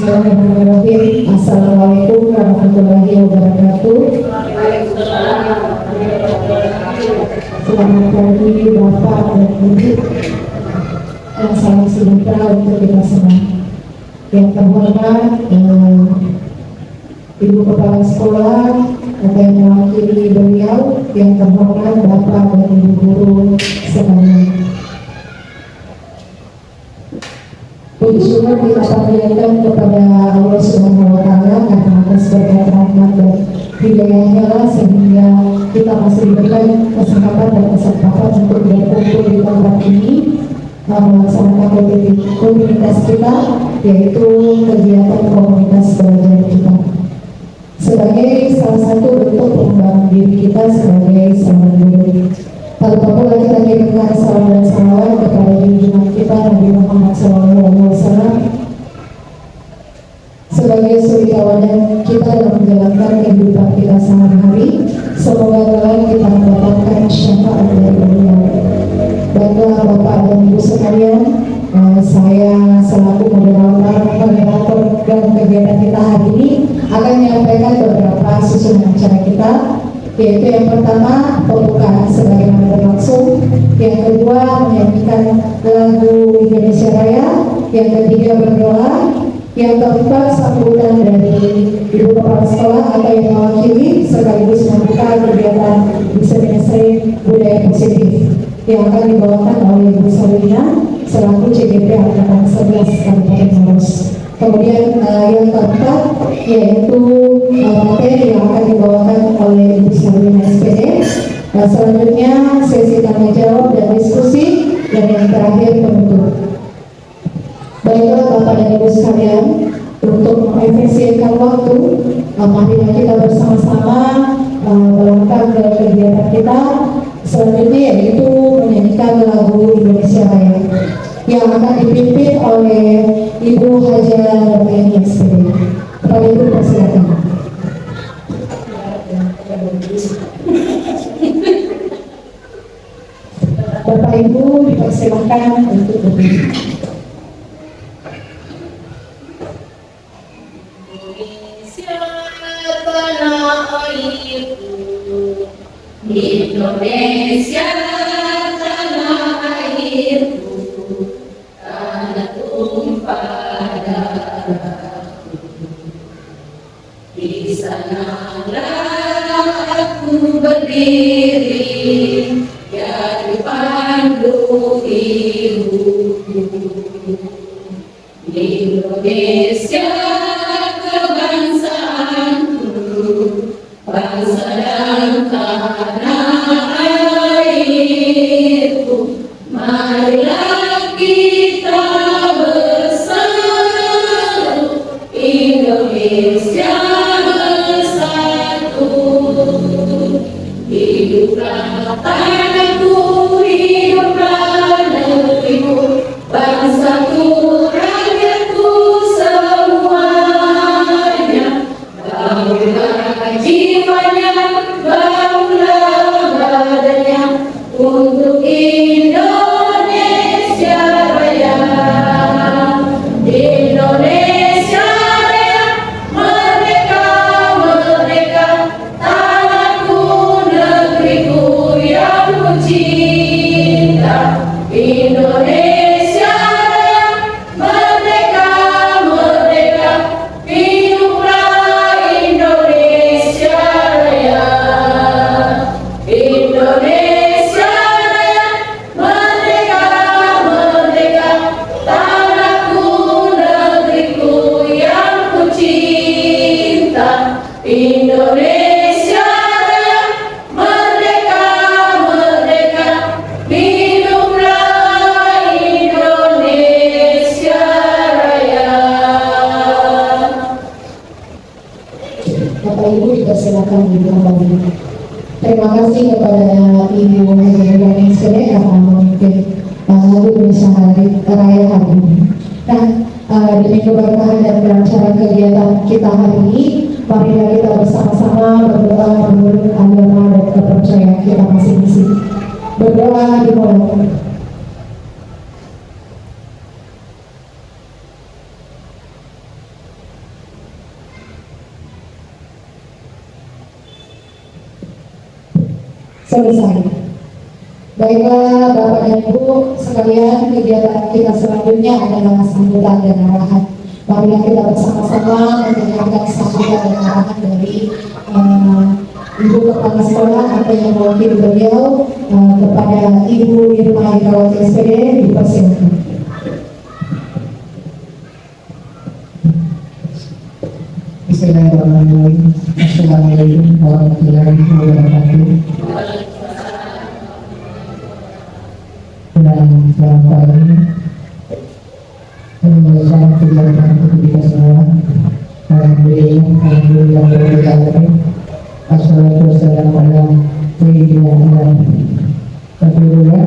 Bismillahirrahmanirrahim. Assalamualaikum warahmatullahi wabarakatuh. Selamat pagi Bapak dan Ibu. Salam sejahtera untuk kita semua. Yang terhormat Ibu Kepala Sekolah atau yang mewakili beliau, yang terhormat Bapak dan Ibu Guru sekalian. Puji syukur kita panjatkan kepada Allah Subhanahu wa Ta'ala karena atas berkat rahmat dan hidayahnya lah sehingga kita masih diberikan kesempatan dan kesempatan untuk berkumpul di tempat ini melaksanakan komunitas kita, yaitu kegiatan komunitas belajar kita sebagai salah satu bentuk pengembangan diri kita sebagai seorang guru. Tanpa pula kita kirimkan salam dan salawat kepada junjungan kita Nabi Muhammad SAW sebagai suri tauladan kita dalam menjalankan kehidupan kita sehari-hari. Semoga kelak kita mendapatkan syafaat dari beliau. Baiklah Bapak dan Ibu sekalian, saya selaku moderator dalam kegiatan kita hari ini akan menyampaikan beberapa susunan acara kita, yaitu yang pertama pembukaan sebagaimana berlangsung, yang kedua menyanyikan lagu Indonesia Raya, yang ketiga berdoa, yang keempat sambutan dari Ibu Kepala Sekolah atau yang mewakili sekaligus membuka kegiatan diseminasi budaya positif yang akan dibawakan oleh Ibu Salina selaku CGP Angkatan 11 Kabupaten Maros. Kemudian yang keempat yaitu materi yang akan dibawakan oleh Ibu Salina SPD. Selanjutnya sesi tanya jawab dan diskusi, dan yang terakhir penutup. Baiklah Bapak dan Ibu sekalian, untuk mengefisienkan waktu, marilah kita bersama-sama melakukan kegiatan kita selanjutnya, yaitu menyanyikan lagu Indonesia Raya yang akan dipimpin oleh Ibu Haja Nurani SPD. Bapak Ibu persilakan. Bapak Ibu dipersilakan untuk berdiri. Indonesia tanah airku, tanah tumpah darahku. Di sanalah aku berdiri, jadi pandu hidupku. Indonesia kebangsaanku, bangsa dan tanah airku. Marilah kita bersatu, Indonesia bersatu. Hiduplah tanahku, hiduplah negeriku, bangsaku, rakyatku semuanya. Bangunlah jiwanya, bangunlah badannya untuk Indonesia Raya. Indonesia Raya, merdeka, merdeka, tanahku, negeriku yang ku cinta. Indonesia Raya, merdeka, merdeka, hiduplah Indonesia Raya. Indonesia Raya, merdeka, merdeka, tanahku, negeriku yang ku cinta. Indonesia Raya, merdeka, merdeka, hiduplah Indonesia Raya. Bapak Ibu dipersilakan kembali. Terima kasih kepada Ibu Haja Nurani SPD karena memimpin lagu Indonesia Raya hari ini. Nah, demi keberkahan dan kelancaran kegiatan kita hari ini, marilah kita bersama-sama berdoa menurut agama dan kepercayaan kita masing-masing. Berdoa dimulai. selesai. Baiklah Bapak dan Ibu sekalian, kegiatan kita selanjutnya adalah sambutan dan arahan. Marilah kita bersama-sama mendengarkan sambutan dan arahan dari Ibu Kepala Sekolah atau yang mewakili beliau kepada Ibu Irma Herawati SPD, dipersilakan. Bismillahirrahmanirrahim. Assalamualaikum warahmatullahi wabarakatuh. Dan selamat pagi. Selamat kegiatan untuk kita semua. Alhamdulillah Assalatu wassalamu ala sayyidina Muhammad. Alhamdulillah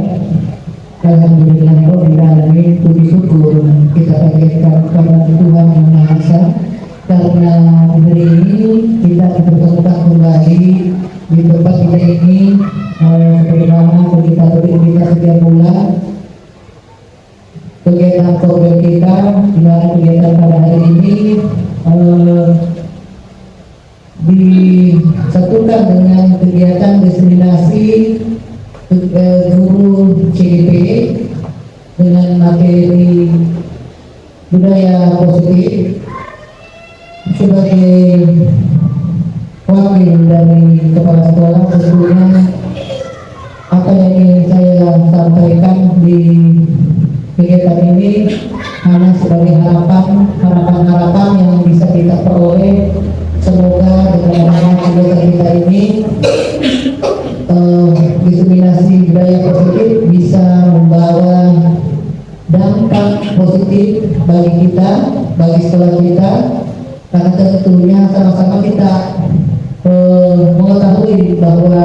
rabbil alamin. Puji syukur kita panjatkan kepada Tuhan Yang Maha Esa karena hari ini kita dipertemukan kembali di tempat kita ini sebagaimana kita beri setiap bulan kegiatan program kita dan kegiatan pada hari ini disatukan dengan kegiatan diseminasi guru CGP dengan materi budaya positif. Sebagai wakil dari kepala sekolah, tentunya apa yang ingin saya sampaikan di kegiatan ini hanya sebagai harapan yang bisa kita peroleh. Semoga dengan kegiatan kita ini diseminasi budaya positif bisa membawa dampak positif bagi kita, bagi sekolah kita, karena tentunya sama-sama kita mengetahui bahwa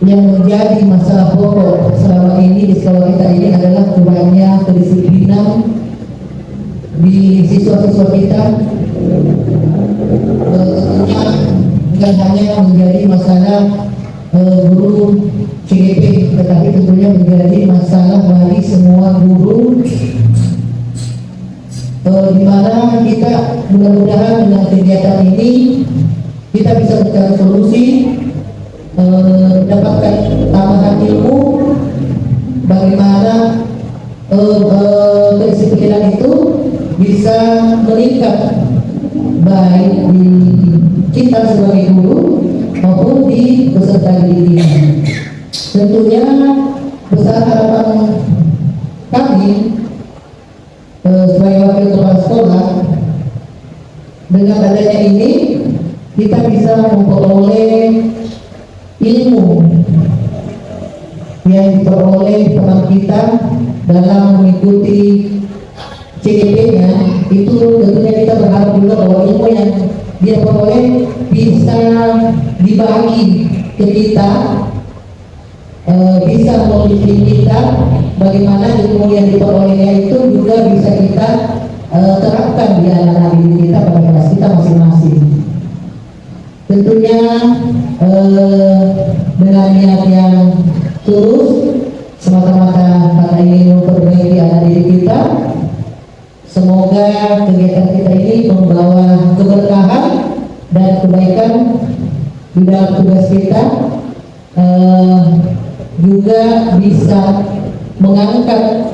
yang menjadi masalah pokok selama ini di sekolah kita ini adalah kurangnya kedisiplinan di siswa-siswa kita. Tentunya bukan hanya menjadi masalah guru CGP, tetapi tentunya menjadi masalah bagi semua guru, di mana kita mudah-mudahan dengan kegiatan ini kita bisa mencari solusi, mendapatkan tambahan ilmu bagaimana kedisiplinan itu bisa meningkat baik di kita sebagai guru maupun di peserta didik. Tentunya besar harapan kami sebagai wakil kepala sekolah, dengan adanya ini kita bisa memperoleh ilmu yang diperoleh teman kita dalam mengikuti CGP-nya. Itu tentunya kita berharap juga bahwa ilmu yang dia peroleh bisa dibagi ke kita, bisa membimbing kita bagaimana ilmu yang diperolehnya itu juga bisa kita terapkan di anak-anak didik kita pada kelas kita masing-masing. Tentunya dengan niat yang tulus, semata-mata karena ingin memperbaiki anak didik kita. Semoga kegiatan kita ini membawa keberkahan dan kebaikan di dalam tugas kita, juga bisa mengangkat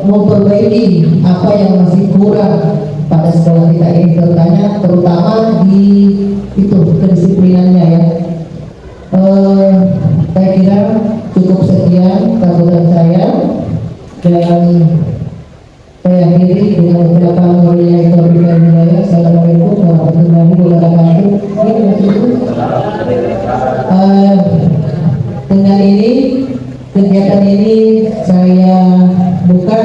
memperbaiki apa yang masih kurang pada sekolah kita ini, terutama di itu kedisiplinannya ya. Saya kira cukup sekian sambutan saya, dan saya akhiri dengan ucapan wabillahi taufiq wal hidayah. Assalamualaikum warahmatullahi wabarakatuh. Dengan ini kegiatan ini saya buka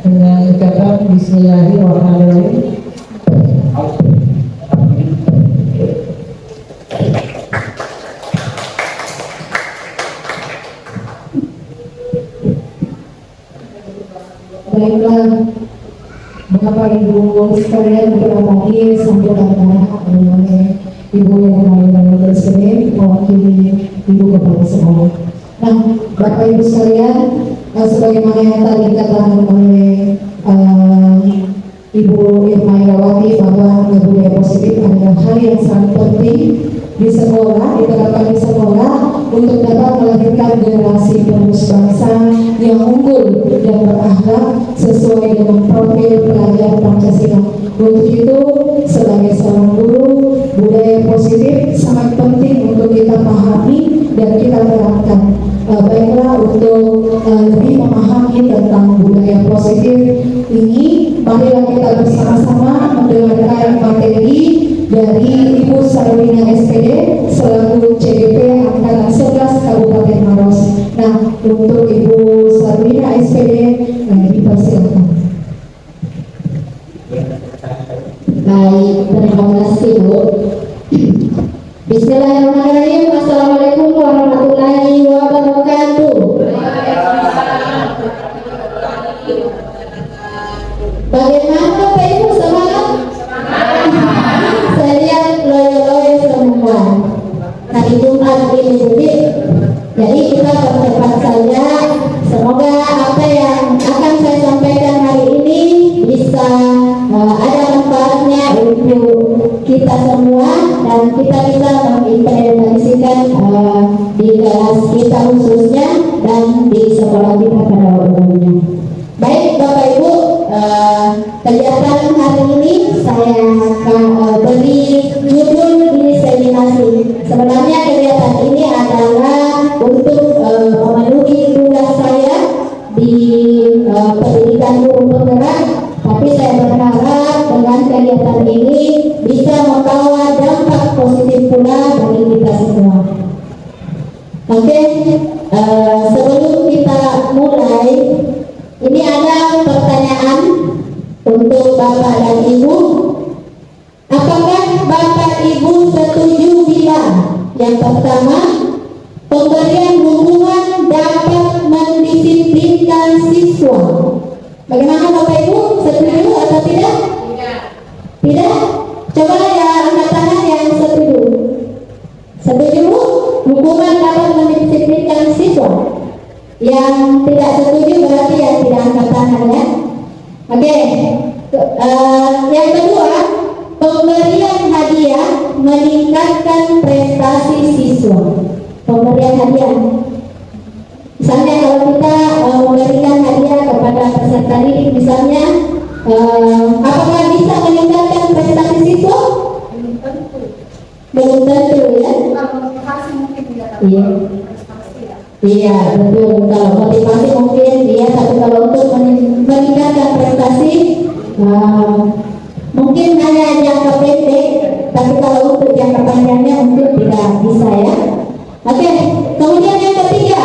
dengan ucapan Bismillahirrahmanirrahim. Baiklah Bapak Ibu sekalian, kita tadi sambutan oleh Ibu yang lain tersebut mewakili Ibu Kepala Sekolah. Nah, Bapak Ibu sekalian, sebagaimana yang tadi dikatakan oleh Ibu Irma Herawati bahwa budaya positif adalah hal yang sangat penting di sekolah, diterapkan di sekolah untuk dapat melahirkan generasi penerus bangsa yang unggul dan berakhlak sesuai dengan profil pelajar Pancasila. Untuk itu, sebagai seorang guru, budaya positif sangat penting untuk kita pahami dan kita terapkan. Baiklah, untuk lebih memahami tentang budaya positif ini, marilah kita bersama-sama mendengarkan materi dari Ibu Sarwina SPD selaku CDP Angkatan 11 Kabupaten Maros. Nah, untuk Ibu Sarwina SPD dipersilakan. Baik, terima kasih Bu. Bismillahirrahmanirrahim. Assalamualaikum warahmatullahi wabarakatuh. Bagaimana Bapak Ibu semangat? Saya lihat loyo-loyo semua. Hari Jumat ini Budi. Jadi kita bercepat saja. Semoga apa yang akan saya sampaikan hari ini bisa ada manfaatnya untuk kita semua dan kita bisa mengimplementasikan di kelas kita khususnya dan di sekolah kita pada umumnya. Baik Bapak Ibu, kegiatan hari ini saya akan beri judul diseminasi. Sebenarnya kegiatan ini adalah untuk memenuhi tugas saya di pendidikan guru penggerak, tapi saya berharap dengan kegiatan ini bisa membawa dampak positif pula bagi kita semua. Oke, sebelum kita mulai, ini ada pertanyaan untuk Bapak dan Ibu. Apakah Bapak Ibu setuju bila yang pertama, pemberian dukungan dapat mendisiplinkan siswa? Bagaimana Bapak Ibu, setuju atau tidak? Tidak? Coba ya angkat tangan yang setuju. Setuju? Dukungan dapat mendisiplinkan siswa. Yang tidak setuju berarti yang tidak angkat tangan ya. Oke. Yang kedua, pemberian hadiah meningkatkan prestasi siswa. Pemberian hadiah. Misalnya kalau kita memberikan hadiah kepada peserta didik, misalnya apakah bisa meningkatkan prestasi siswa? Belum tentu ya. Iya. Iya betul. Kalau motivasi mungkin iya, tapi kalau untuk meningkatkan prestasi mungkin hanya jangka pendek, tapi kalau untuk jangka panjangnya mungkin tidak bisa ya. Oke. Kemudian yang ketiga,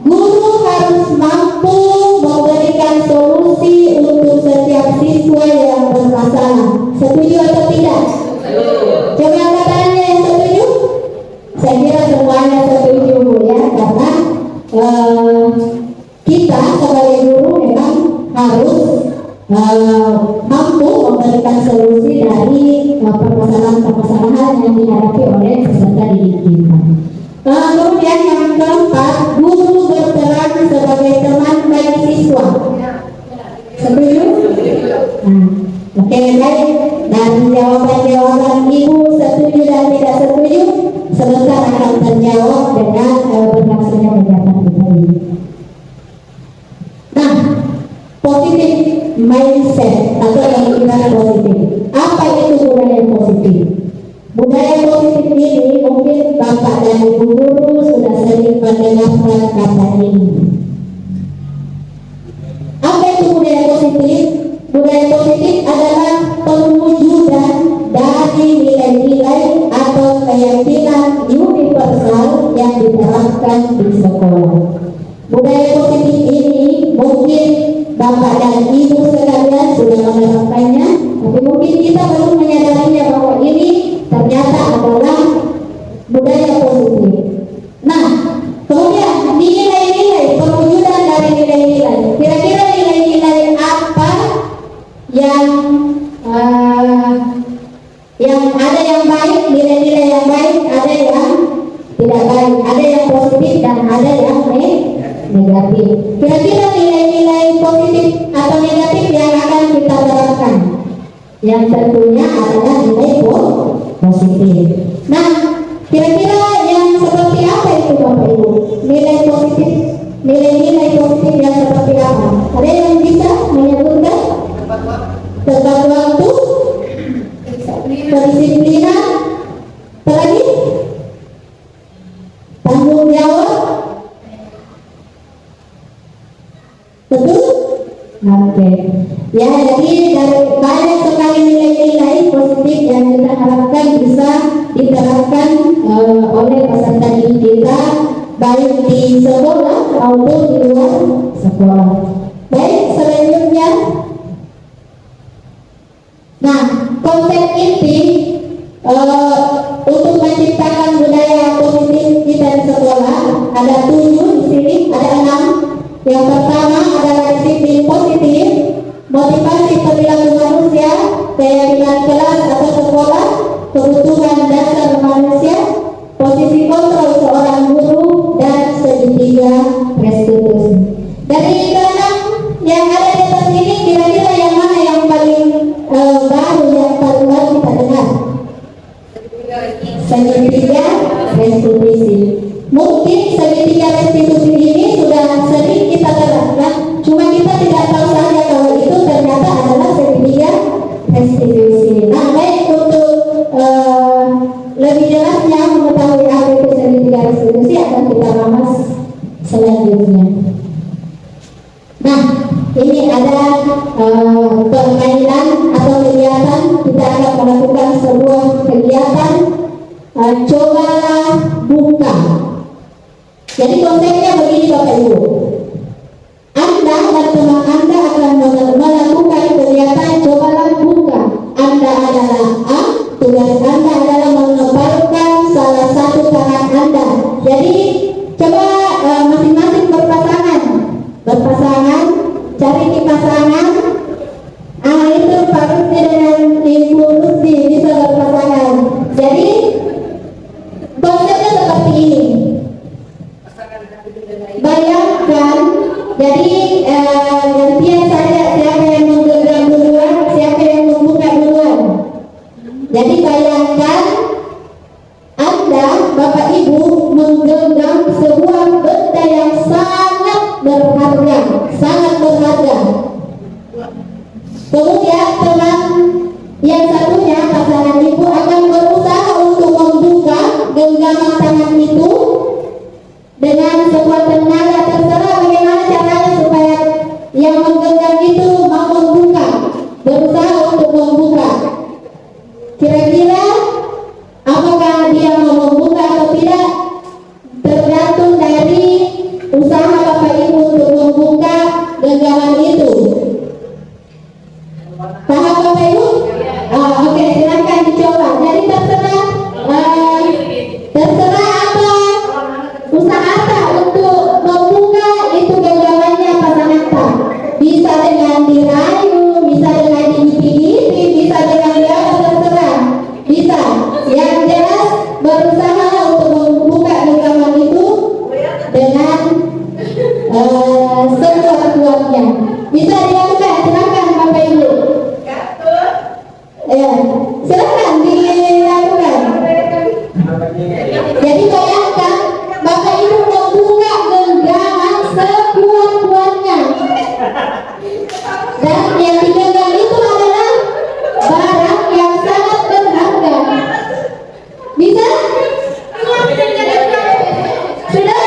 guru harus mampu memberikan solusi untuk setiap siswa yang bermasalah. Setuju atau tidak? Coba katanya yang setuju. Saya kira semuanya setuju ya, karena kita sebagai guru memang harus mampu memberikan solusi dari permasalahan-permasalahan yang dihadapi oleh peserta didik kita. Kemudian yang keempat, guru berperan sebagai teman bagi siswa. Setuju? Oke, baik. Dan jawaban-jawaban Ibu setuju dan tidak setuju sebentar akan terjawab dengan berlangsungnya kegiatan kita ini. Nah, positif mindset atau yang kita positif. Apa itu budaya positif? Budaya positif ini mungkin Bapak dan Ibu guru sudah sering mendengarkan kata ini. Apa itu budaya positif? Budaya positif adalah perwujudan dari nilai-nilai atau keyakinan universal yang diterapkan di sekolah. Budaya positif ini mungkin Bapak dan Ibu sekalian sudah menerapkannya, tapi mungkin kita baru menyadarinya bahwa ini ternyata adalah budaya positif. Nah, kemudian nilai-nilai, perwujudan dari nilai-nilai. Kira-kira nilai-nilai apa yang ada yang baik, nilai-nilai yang baik, ada yang tidak baik, ada yang positif dan ada yang negatif. Kira-kira nilai-nilai positif atau negatif yang akan kita terapkan? Yang tentunya adalah nilai positif. Nah, nilai-nilai positif yang seperti apa? Ada yang bisa menyebutkan? Tepat waktu, kedisiplinan, apalagi tanggung jawab, betul? Oke. Ya, jadi dari banyak sekali nilai-nilai positif yang kita harapkan bisa diterapkan oleh peserta didik kita, baik di sekolah maupun di luar sekolah. Baik, selanjutnya. Nah, konsep inti untuk menciptakan budaya positif kita di sekolah ada 7 di sini, ada 6. Yang pertama adalah disiplin positif, motivasi perilaku manusia, keyakinan kelas atau sekolah, kebutuhan dasar manusia, posisi kontrol seorang guru, dan segitiga restitusi. Dari keenam yang ada di atas ini, kira-kira yang mana yang paling baru, yang paling baru kita dengar? Segitiga restitusi. Mungkin segitiga restitusi ini sudah sering kita terapkan, cuma kita tidak tahu saja kalau itu ternyata adalah segitiga restitusi. Nah, baik, untuk lebih jelasnya mengetahui apa itu segitiga restitusi akan kita bahas selanjutnya. Nah, ini ada permainan atau kegiatan. Kita akan melakukan sebuah kegiatan cobalah buka. Jadi konsepnya begini Bapak Ibu, Anda dan teman Anda akan melakukan kegiatan cobalah buka. Anda adalah A, tugas Anda adalah mengepalkan salah satu tangan Anda. Jadi coba masing-masing berpasangan, cari di pasangan. Itu Pak Rusdi dengan Ibu Rusdi bisa berpasangan. Jadi konsepnya seperti ini. Bayangkan, jadi gantian saja siapa yang menggenggam duluan, siapa yang membuka duluan. Jadi bayangkan Anda, Bapak Ibu, menggenggam sebuah benda yang sangat berharga, sangat berharga. Kemudian teman yang satunya, pasangan Ibu, akan berusaha untuk membuka genggaman tangan itu dengan sekuat tenaga. Terserah bagaimana caranya supaya yang menggenggam itu mau membuka, berusaha untuk membuka. Kira-kira apakah dia mau membuka atau tidak, tergantung dari usaha Bapak Ibu untuk membuka genggaman itu. Paham Bapak Ibu? Oke, silakan dicoba. Jadi terserah apa usaha apa untuk membuka itu genggamannya pasangan tak. Bisa dengan dirayu, bisa dengan digigit-gigit, bisa dengan diapa, terserah. Bisa. Yang jelas berusaha untuk membuka genggaman itu dengan sekuat-kuatnya. Bisa dilakukan, silakan Bapak Ibu. Ya, silakan dilakukan. Jadi bayangkan Bapak Ibu membuka genggaman sekuat-kuatnya, dan yang digenggam itu adalah barang yang sangat berharga. Bisa? Sudah?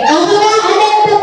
Apakah ada yang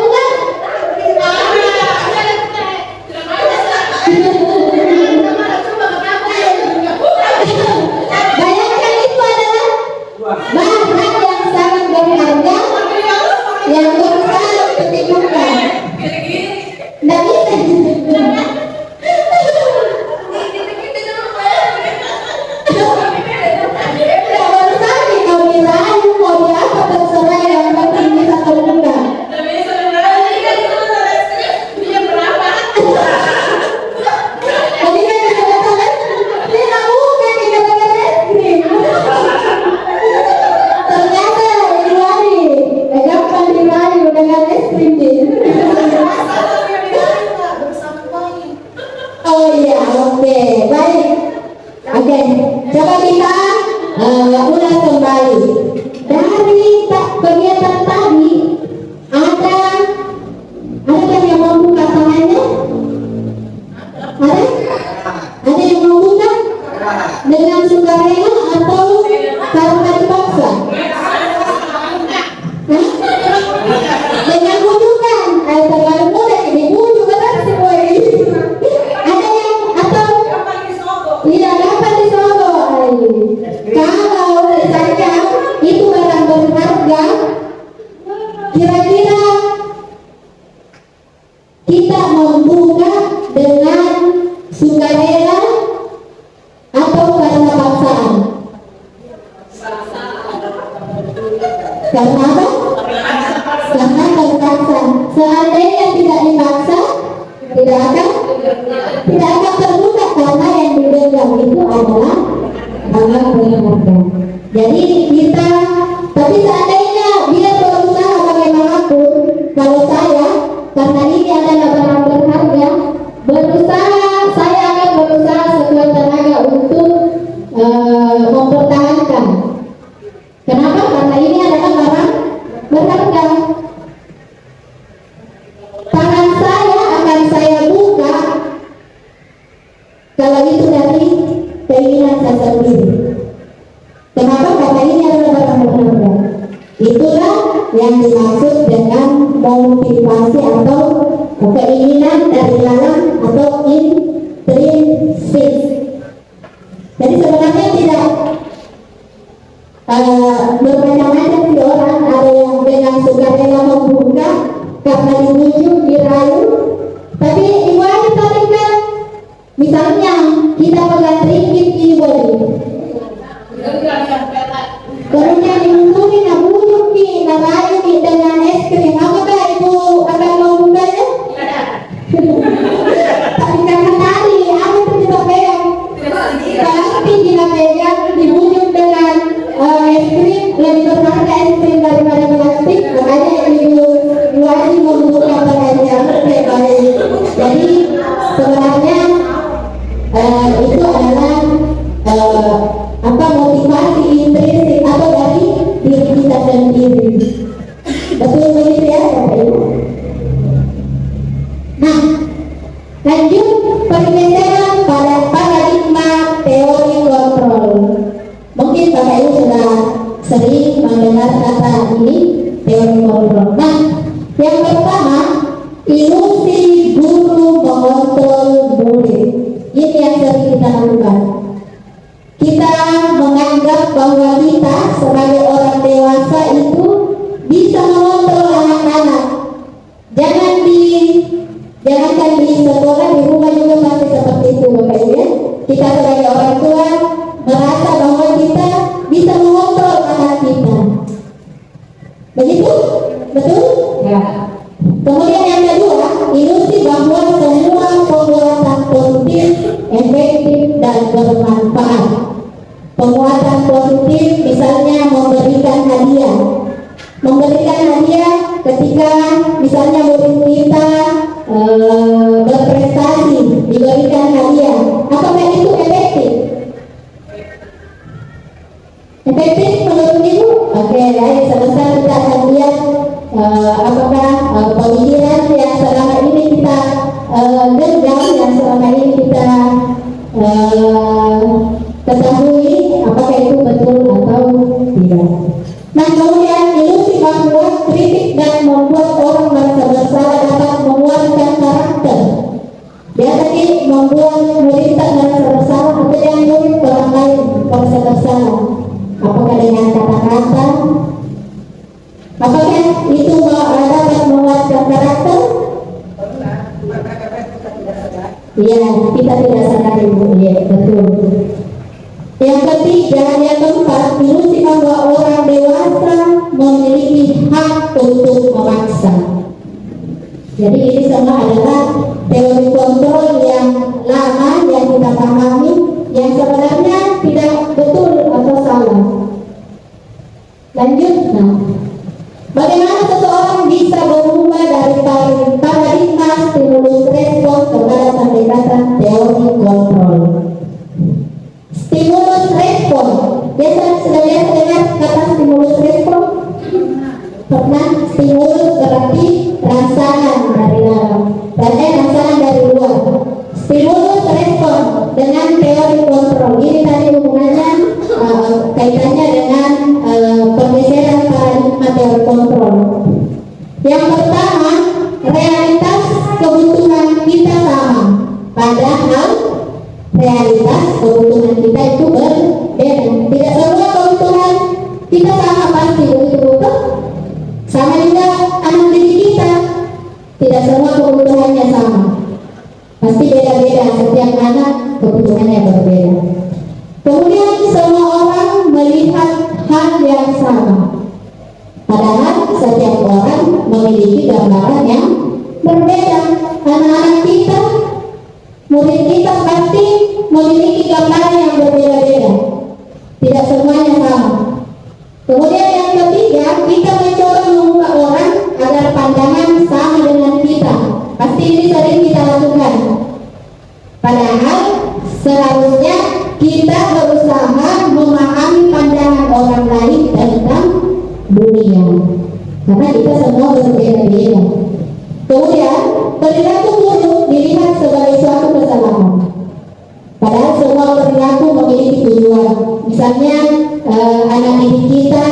kira-kira kita membuka dengan sukarela atau karena paksaan? Karena apa? Karena terpaksa. Seandainya tidak dipaksa, tidak akan terbuka, karena yang dipegang itu adalah barang berharga. Jadi kita, tapi seandainya dia berusaha bagaimanapun, kalau saya, karena ini adalah barang berharga, saya akan berusaha sekuat tenaga untuk mempertahankan. Kenapa? Karena ini adalah barang berharga. Tangan saya akan saya buka kalau itu dari keinginan saya sendiri. Kenapa? Karena ini adalah barang berharga. Itulah yang dimaksud dengan motivasi atau keinginan dari dalam atau intrinsik. Jadi sebenarnya tidak bermacam-macam di orang, ada yang dengan sukarela membuka karena dibujuk, dirayu, tapi iwani tarikan. Misalnya kita pegang ringgit iwani, kemudian dibujuki, nabujuki, narayu dengan es krim, apakah ibu akan membukanya? Tapi karena tadi, apa itu kita pegang? Pasti kita pegang, dibujuk dengan es krim, lebih berharga es krim daripada plastik, makanya ibu wajib membuka pengajian baik. Jadi sebenarnya itu adalah motivasi intrinsik atau dari diri kita sendiri. Betul begitu ya Bapak Ibu? Nah, lanjut pergeseran pada paradigma teori kontrol. Mungkin Bapak Ibu sudah sering mendengar kata ini, teori kontrol. Nah, yang pertama, ilusi guru mengontrol murid. Ini yang sering kita lakukan. Kita menganggap bahwa kita sebagai orang dewasa itu bisa mengontrol anak-anak. Jangankan di sekolah, di rumah juga pasti seperti itu Bapak Ibu ya. Kita sebagai orang tua merasa bahwa kita bisa mengontrol anak kita. Begitu? Betul? Ya. Kemudian yang kedua, ilusi bahwa semua penguatan positif, efektif dan bermanfaat. Penguatan positif misalnya memberikan hadiah. Memberikan hadiah ketika misalnya murid kita berprestasi, diberikan hadiah. Apakah itu efektif? Efektif menurut Ibu? Oke, baik, selesai kita akan lihat apakah pemikiran yang selama ini kita genggam, yang selama ini kita ketahui, apakah itu betul atau tidak. Nah, kemudian ilusi bahwa kritik dan membuat orang merasa bersalah dapat menguatkan karakter. Dia tadi membuat murid tak merasa bersalah, atau yang murid orang lain merasa bersalah. Apakah dengan kata-kata? Apakah itu dapat menguatkan karakter? Iya, kita tidak sadar Ibu. Iya, betul. Yang ketiga, yang keempat, ilusi bahwa orang dewasa memiliki hak untuk memaksa. Jadi ini semua adalah teori kontrol yang lama yang kita pahami, yang sebenarnya tidak betul atau salah. Lanjut. Nah, bagaimana seseorang bisa berubah dari paradigma stimulus respon kepada pendekatan teori kontrol? Stimulus respon, sudah biasa dengar kata stimulus respon? Pernah? Stimulus berarti rangsangan dari dalam, rangsangan dari luar. Stimulus respon dengan teori kontrol. Ini tadi hubungannya kaitannya dengan pergeseran paradigma teori kontrol. Yang pertama, realitas kebutuhan kita sama, padahal realitas kebutuhan kita itu berbeda. Tidak semua kebutuhan kita sama pasti, begitu betul? Sama juga anak didik kita, tidak semua kebutuhannya sama. Pasti beda-beda, setiap anak kebutuhannya berbeda. Kemudian semua orang melihat hal yang sama. Padahal setiap orang memiliki gambaran yang berbeda. Anak-anak kita, murid kita pasti memiliki gambaran yang berbeda-beda. Tidak semuanya sama. Kemudian yang ketiga, kita mencoba mengubah orang agar pandangan sama dengan kita. Pasti ini sering kita lakukan. Padahal seharusnya kita berusaha memahami pandangan orang lain tentang dunia. Karena kita semua berbeda-beda. Kemudian, perilaku buruk dilihat sebagai suatu kesalahan. Padahal semua perilaku memiliki tujuan. Misalnya anak didik kita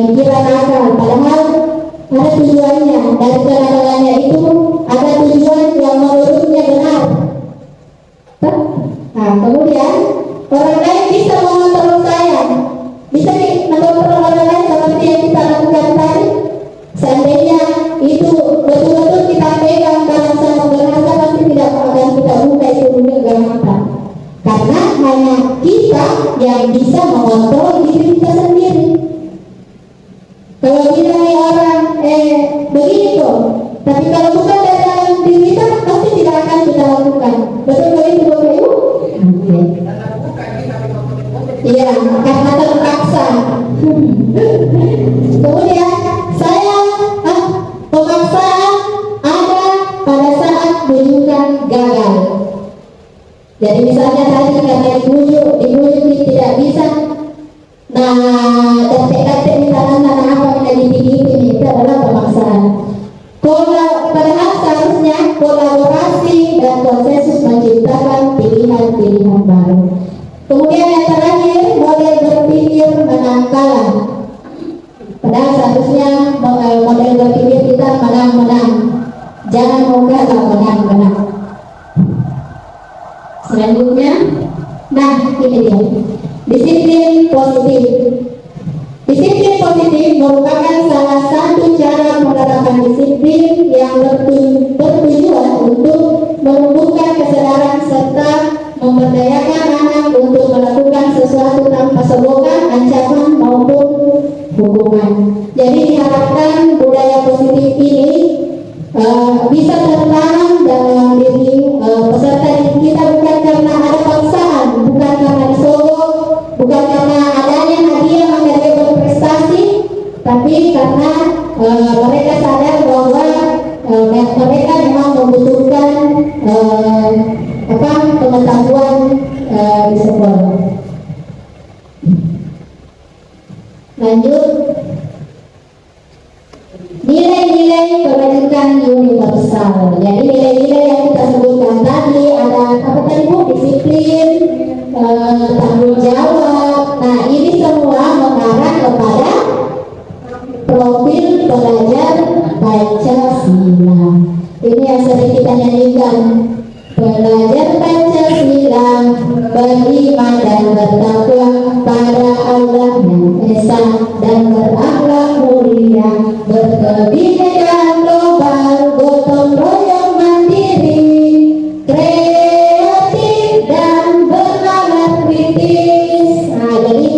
dikira nakal, padahal ada tujuannya. Dari kenakalannya itu ada tujuan yang menurutnya benar. Nah, kemudian orang lain bisa mengontrol saya, bisa mengontrol orang lain seperti yang kita lakukan tadi. Seandainya itu betul-betul kita pegang dalam sangat berharga, pasti tidak akan kita buka itu dengan mata. Karena hanya kita yang bisa mengontrol diri kita sendiri. Kalau kita nih orang begini kok, tapi kalau bukan dari dalam diri kita pasti tidak akan kita lakukan. Betul begitu Bapak Ibu? Iya, karena terpaksa. Kemudian saya pemaksaan ada pada saat bujukan gagal. Jadi misalnya tadi karena dibujuk tidak bisa. Nah, detik-detik di tangan apa yang dibikin itu adalah pemaksaan. Padahal seharusnya kolaborasi dan konsensus menciptakan pilihan-pilihan baru. Kemudian yang terakhir, model berpikir menang-kalah. Padahal seharusnya model berpikir kita menang-menang. Jangan mau kalah, menang-menang. Selanjutnya, nah ini dia, disiplin positif. Disiplin positif merupakan salah satu cara menerapkan disiplin yang bertujuan untuk menumbuhkan kesadaran serta memberdayakan anak untuk melakukan sesuatu tanpa sebuah ancaman maupun hukuman. Jadi diharapkan budaya positif ini bisa tertanam dalam diri peserta didik kita, bukan karena ada paksaan, bukan karena disogok, bukan karena adanya hadiah maka dia berprestasi, tapi karena mereka sadar bahwa mereka memang membutuhkan pengetahuan di sekolah. Lanjut, nilai-nilai pendidikan universal. Jadi nilai-nilai yang kita sebutkan tadi ada apa tadi Bu? Disiplin, tanggung jawab. Nah ini semua mengarah kepada profil pelajar Pancasila. Ini yang sering kita nyanyikan. Belajar Pancasila, beriman dan bertakwa pada Allah yang esa dan berakhlak mulia, berkebinekaan global, gotong royong mandiri, kreatif dan bernalar kritis. Nah, jadi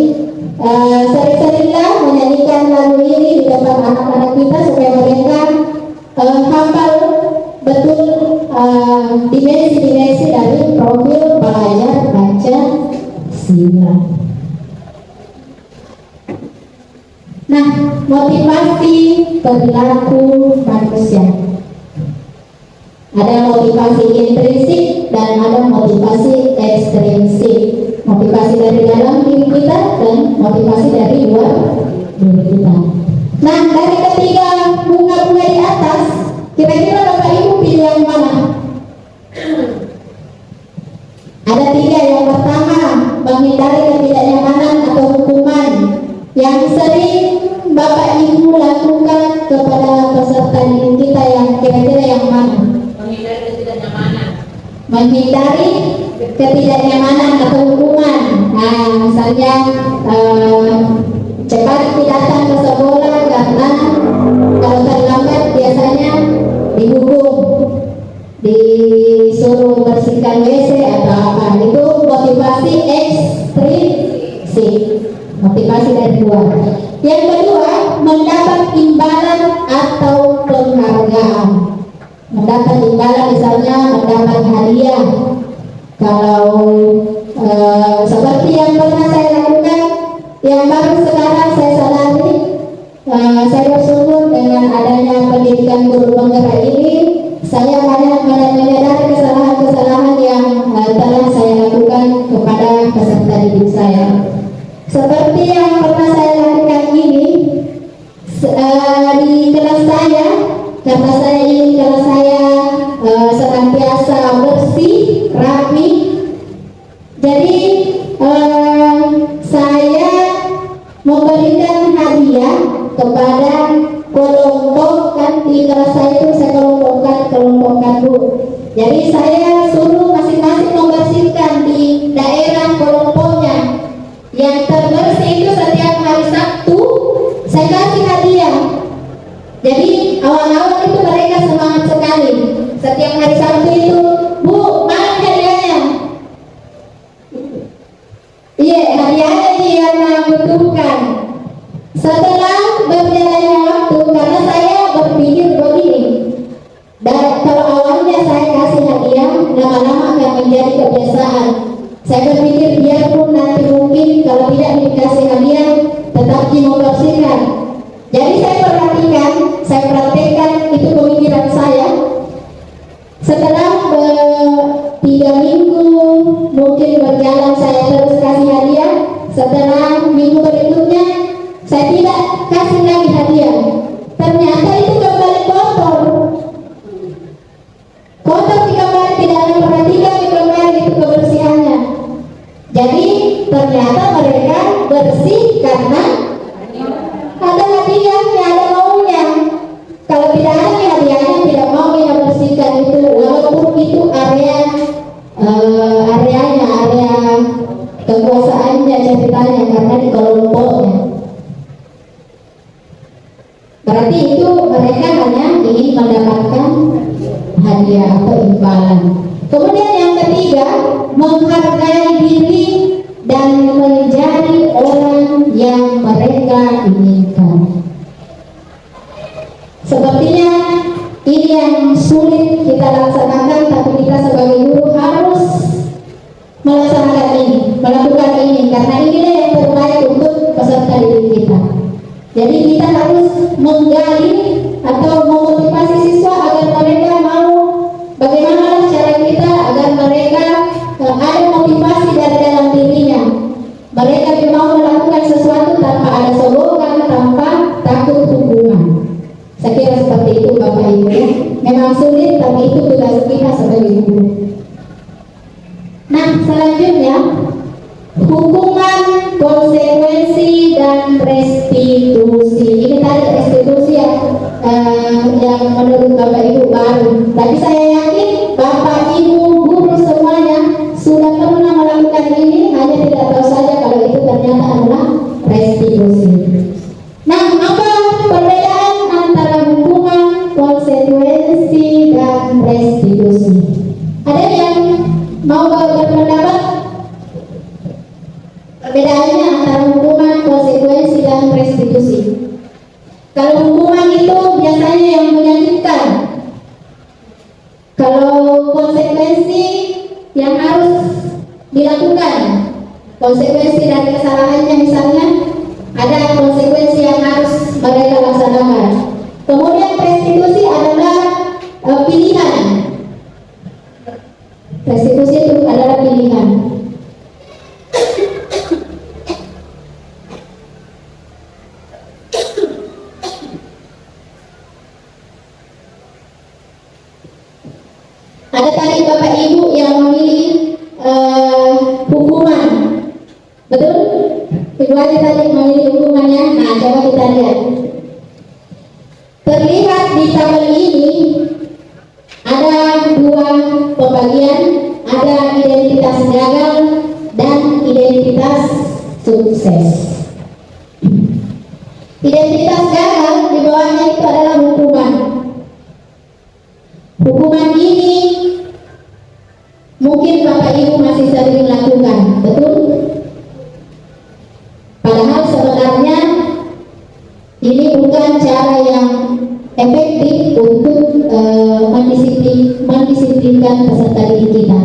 sering-seringlah menyanyikan lagu ini di depan anak-anak kita supaya mereka hafal betul dimensi-dimensi dari profil pelajar Pancasila. Nah, motivasi perilaku manusia. Ada motivasi intrinsik dan ada motivasi ekstrinsik. Motivasi dari dalam diri kita dan motivasi dari luar diri kita. Nah, dari ketiga bunga-bunga di atas, kira-kira Bapak Ibu pilih yang mana? Ada tiga. Yang pertama, menghindari ketidaknyamanan atau hukuman yang sering Bapak Ibu lakukan kepada peserta didik kita, yang kira-kira yang mana? Menghindari ketidaknyamanan. Menghindari ketidaknyamanan atau hukuman. Nah, misalnya cepat datang ke sekolah karena tangan. Kalau terlambat biasanya dihukum, disuruh bersihkan WC atau apa. Itu motivasi ekstrinsik, motivasi dari luar. Yang kedua, mendapat imbalan atau penghargaan. Mendapat imbalan misalnya mendapat hadiah. Kalau seperti yang pernah saya lakukan, yang baru sekarang saya sadari, saya bersyukur dengan adanya pendidikan guru penggerak ini, saya banyak menyadari kesalahan-kesalahan yang telah saya lakukan kepada peserta didik saya. Seperti yang pernah saya lakukan ini di kelas saya, karena saya ingin kelas saya senantiasa bersih, rapi. Jadi saya memberikan hadiah kepada kelompok, kan di kelas saya itu saya kelompokkan Bu. Jadi saya suruh masing-masing membersihkan di daerah kelompoknya. Yang terbersih itu setiap hari Sabtu saya kasih hadiah. Jadi awal-awal itu mereka semangat sekali. Setiap hari Sabtu itu, Bu, mana hadiahnya? Iya, hadiahnya dia yang butuhkan. Setelah berjalannya waktu, karena saya berpikir begini, dan kalau awalnya saya kasih hadiah, lama-lama akan menjadi kebiasaan. Saya berpikir biarpun nanti mungkin kalau tidak dikasih hadiah, tetap membersihkan. Jadi saya perhatikan itu pemikiran saya. Setelah 3 minggu mungkin berjalan, saya terus kasih hadiah. Setelah minggu berikutnya saya tidak kasih lagi hadiah. Ternyata itu kembali kotor. Kotor kembali, tidak ada perhatikan kembali itu kebersihannya. Jadi ternyata mereka bersih karena ada hadiahnya, ada maunya. Kalau tidak ada hadiahnya, tidak mau yang bersihkan itu, walaupun itu areanya, area kekuasaannya ceritanya, karena di kelompoknya. Berarti itu mereka hanya ingin mendapatkan hadiah atau imbalan. Kemudian yang ketiga, menghargai diri dan menjadi orang yang mereka inginkan. Sepertinya ini yang sulit kita laksanakan, tapi kita sebagai guru harus melaksanakan ini, melakukan ini, karena inilah yang terbaik untuk peserta didik kita. Jadi kita harus menggali atau memotivasi siswa agar mereka mau, bagaimana cara kita agar mereka ada motivasi dari dalam dirinya. Mereka mau melakukan sesuatu tanpa ada sogokan, tanpa takut hukuman. Saya kira seperti itu Bapak Ibu. Memang sulit, tapi itu tugas kita sebagai guru. Nah, selanjutnya hukuman, konsekuensi, dan restitusi. Ini tadi restitusi yang menurut Bapak Ibu baru. Tapi saya yakin Bapak Ibu guru semuanya sudah pernah melakukan ini, hanya tidak tahu saja kalau itu ternyata adalah restitusi. Nah, apa perbedaan antara hukuman, konsekuensi, dan restitusi? Ada yang mau berpendapat perbedaannya antara hukuman, konsekuensi, dan restitusi? Kalau hukuman itu biasanya yang menyakitkan. Kalau konsekuensi yang harus dilakukan, konsekuensi dari kesalahannya, misalnya ada konsekuensi yang harus mereka laksanakan. Kemudian restitusi adalah pilihan. Restitusi itu adalah pilihan. Ada tadi Bapak Ibu yang memilih hukuman, betul? Ibu ada tadi memilih hukumannya. Nah, coba kita lihat. Terlihat di tabel ini ada 2 pembagian, ada identitas gagal dan identitas sukses. Identitas gagal Ini bukan cara yang efektif untuk mendisiplinkan peserta didik kita.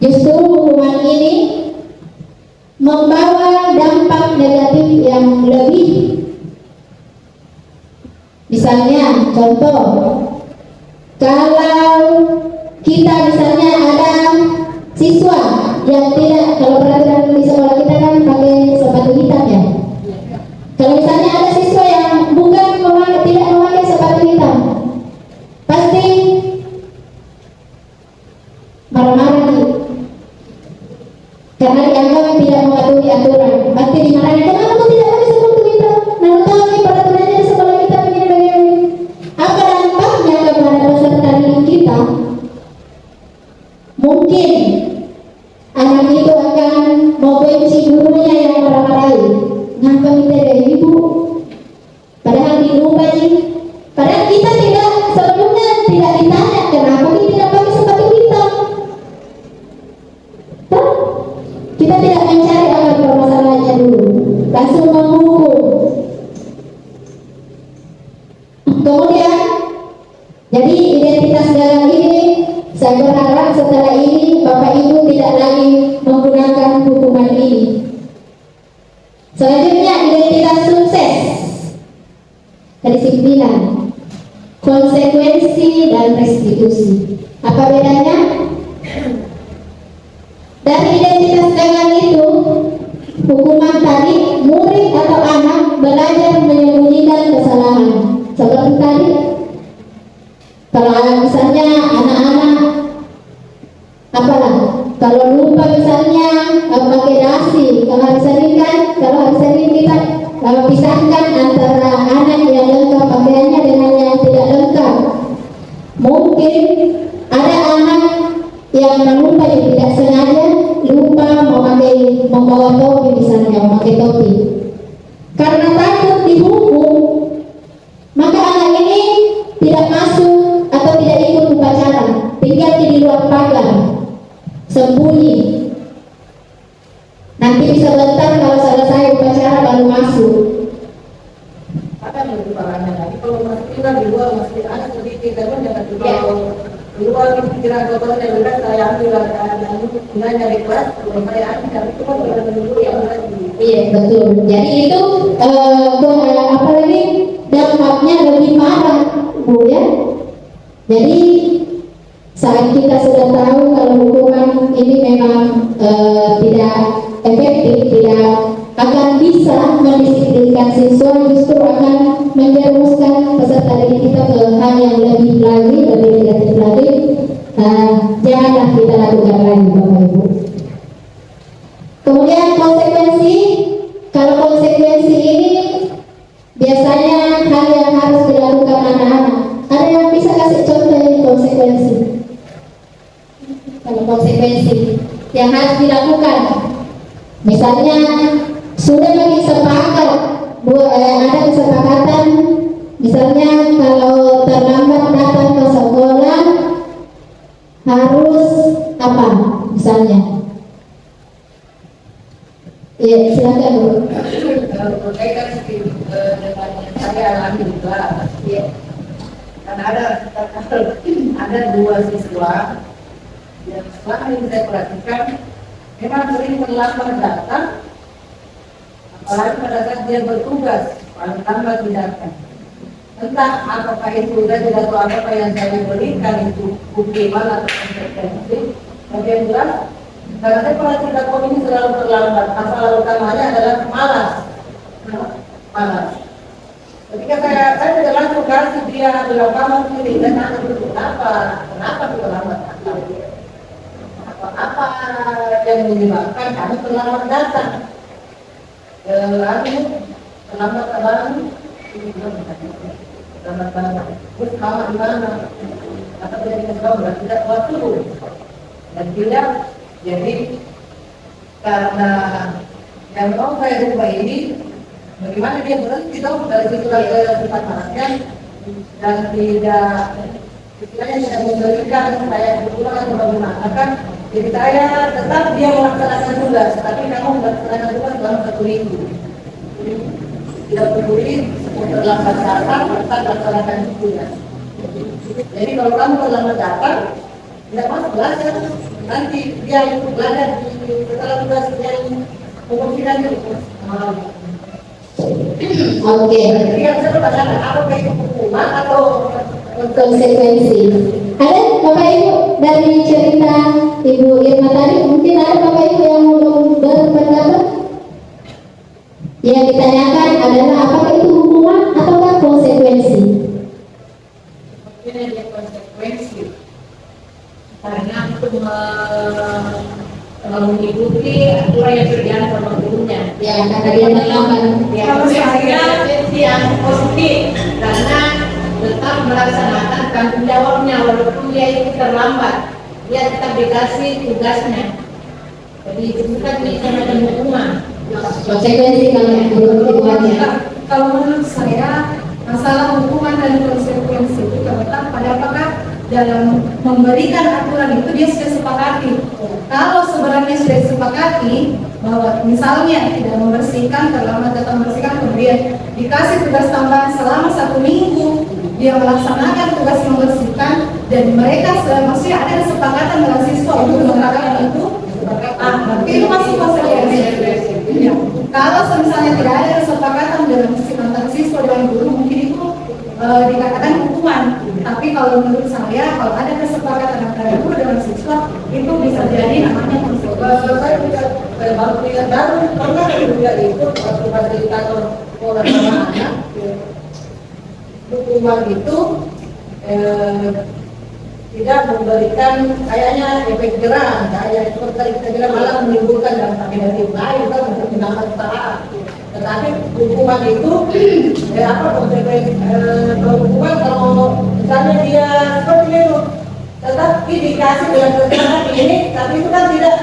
Justru hukuman ini membawa dampak negatif yang lebih. Misalnya, contoh, kalau kita misalnya ada siswa yang tidak, kalau peraturan di sekolah kita kan pakai sepatu hitam ya. Kalau misalnya ada siswa yang tidak memakai sepatu hitam, pasti marah-marah nih. Karena dianggap tidak mematuhi aturan, pasti dimarahin. Kenapa kau tidak pakai sepatu hitam? Nah, tahu nih peraturannya di sekolah kita begini. Apa dampaknya kepada peserta didik kita? Mungkin anak itu akan membenci gurunya yang marah-marahi. Ngapa minta dari ibu? Padahal di rumah nih, padahal kita tidak sebelumnya tidak ditanya kenapa kita tidak pakai sepatu hitam. Tuh, kita tidak mencari akar permasalahannya dulu, langsung menghukum. Kemudian, jadi identitas dalam ini, saya berharap setelah ini Bapak Ibu tidak lagi menggunakan hukuman ini. Selanjutnya, identitas sukses, kedisiplinan, konsekuensi dan restitusi. Apa bedanya? Dari identitas dagang itu, hukuman tadi, murid atau anak belajar menyembunyikan kesalahan. Seperti tadi, kalau misalnya anak-anak apalah, kalau lupa misalnya pakai dasi, kalau hari Senin kita pisahkan antara anak yang lengkap pakaiannya dengan yang tidak lengkap. Mungkin ada anak yang lupa, yang tidak sengaja lupa membawa topi misalnya, memakai topi. Karena takut dihukum, maka anak ini tidak masuk atau tidak ikut upacara, tinggal di luar pagar, sembunyi. Nanti bisa bentar kalau selesai upacara baru masuk. Akan lebih parahnya lagi kalau masih tinggal di luar, masih anak sedikit, kan jangan kalau di luar pikiran kotor yang udah saya ambil nanya di kelas, kalau saya ambil tapi itu kan bukan dulu yang lagi. Iya betul. Jadi itu apalagi dampaknya lebih parah, Bu ya. Jadi saat kita sudah tahu kalau hukuman ini memang tidak efektif, tidak akan bisa mendisiplinkan siswa, justru akan menjerumuskan peserta didik kita ke hal yang lebih negatif lagi. Janganlah kita lakukan lagi, Bapak Ibu. Kemudian konsekuensi, kalau konsekuensi ini biasanya hal yang harus dilakukan anak-anak. Ada yang bisa kasih contoh ini konsekuensi? Kalau konsekuensi yang harus dilakukan, misalnya sudah bagi sepakat, ada kesepakatan, misalnya kalau terlambat datang ke sekolah harus apa, misalnya. Iya, silakan Bu. Berkaitan dengan yang saya alami juga, karena ada dua siswa yang selama ini saya perhatikan memang sering terlambat datang, apalagi pada saat dia bertugas paling lambat datang. Entah apakah itu sudah atau apa yang saya berikan itu hukuman atau konsekuensi, tapi yang jelas karena saya perhatikan kok ini selalu terlambat. Masalah utamanya adalah malas. Ketika saya tidak langsung kasih dia berapa ini, dan tanya dulu kenapa terlambat? Apa yang menyebabkan kamu terlambat datang? Terlambat datang, terus kamu di mana? Atau tidak diketahui, tidak waktu dan tidak. Jadi karena yang mau saya rubah ini, bagaimana dia berhenti tahu dari situ ke tempat anaknya dan tidak istilahnya tidak memberikan saya kebetulan atau bagaimana kan. Jadi saya tetap dia melaksanakan tugas, tapi kamu melaksanakan tugas dalam 1 minggu. Tidak peduli terlambat datang, maka laksanakan itu ya. Jadi kalau kamu terlambat datang, tidak masuk belajar. Nanti dia ikut belajar di setelah tugas yang pemimpinan itu. Oke. Jadi yang saya bertanya, apa itu hukuman atau Konsekuensi. Ada Bapak Ibu dari cerita Ibu Irma tadi, mungkin ada Bapak Ibu yang mau berpendapat? Yang ditanyakan adalah apakah itu hukuman ataukah konsekuensi? Ini ada konsekuensi karena untuk mengikuti aturan yang berjalan sama gurunya. Ya, karena dia terlambat. Ya, konsekuensi yang positif karena tetap melaksanakan tanggung jawabnya walaupun dia itu terlambat, dia tetap dikasih tugasnya. Jadi itu bukan bisa macam hukuman. Konsekuensi kalau menurut hukumannya. Kalau menurut saya masalah hukuman dan konsekuensi itu terletak pada apakah dalam memberikan aturan itu dia sudah sepakati. Kalau sebenarnya sudah disepakati bahwa misalnya tidak membersihkan, terlambat datang membersihkan, kemudian dikasih tugas tambahan selama 1 minggu, dia melaksanakan tugas membersihkan dan mereka maksudnya ada kesepakatan dengan siswa untuk menerapkan itu, itu masih konsekuensi. Ya. Kalau misalnya tidak ada kesepakatan dengan antara siswa dengan guru, mungkin itu dikatakan hukuman. Tapi kalau menurut saya, kalau ada kesepakatan antara guru dengan siswa, itu bisa jadi namanya konsekuensi. Saya baru ingat baru pernah juga ikut waktu fasilitator sekolah sama anak. Hukuman itu tidak memberikan kayaknya efek jerah, kayak seperti kita bilang malah menimbulkan dampak negatif lain kan untuk menambah kesalahan. Tetapi hukuman itu konsekuensi hukuman kalau misalnya dia seperti itu, tetapi dikasih dengan keterangan ini, tapi itu kan tidak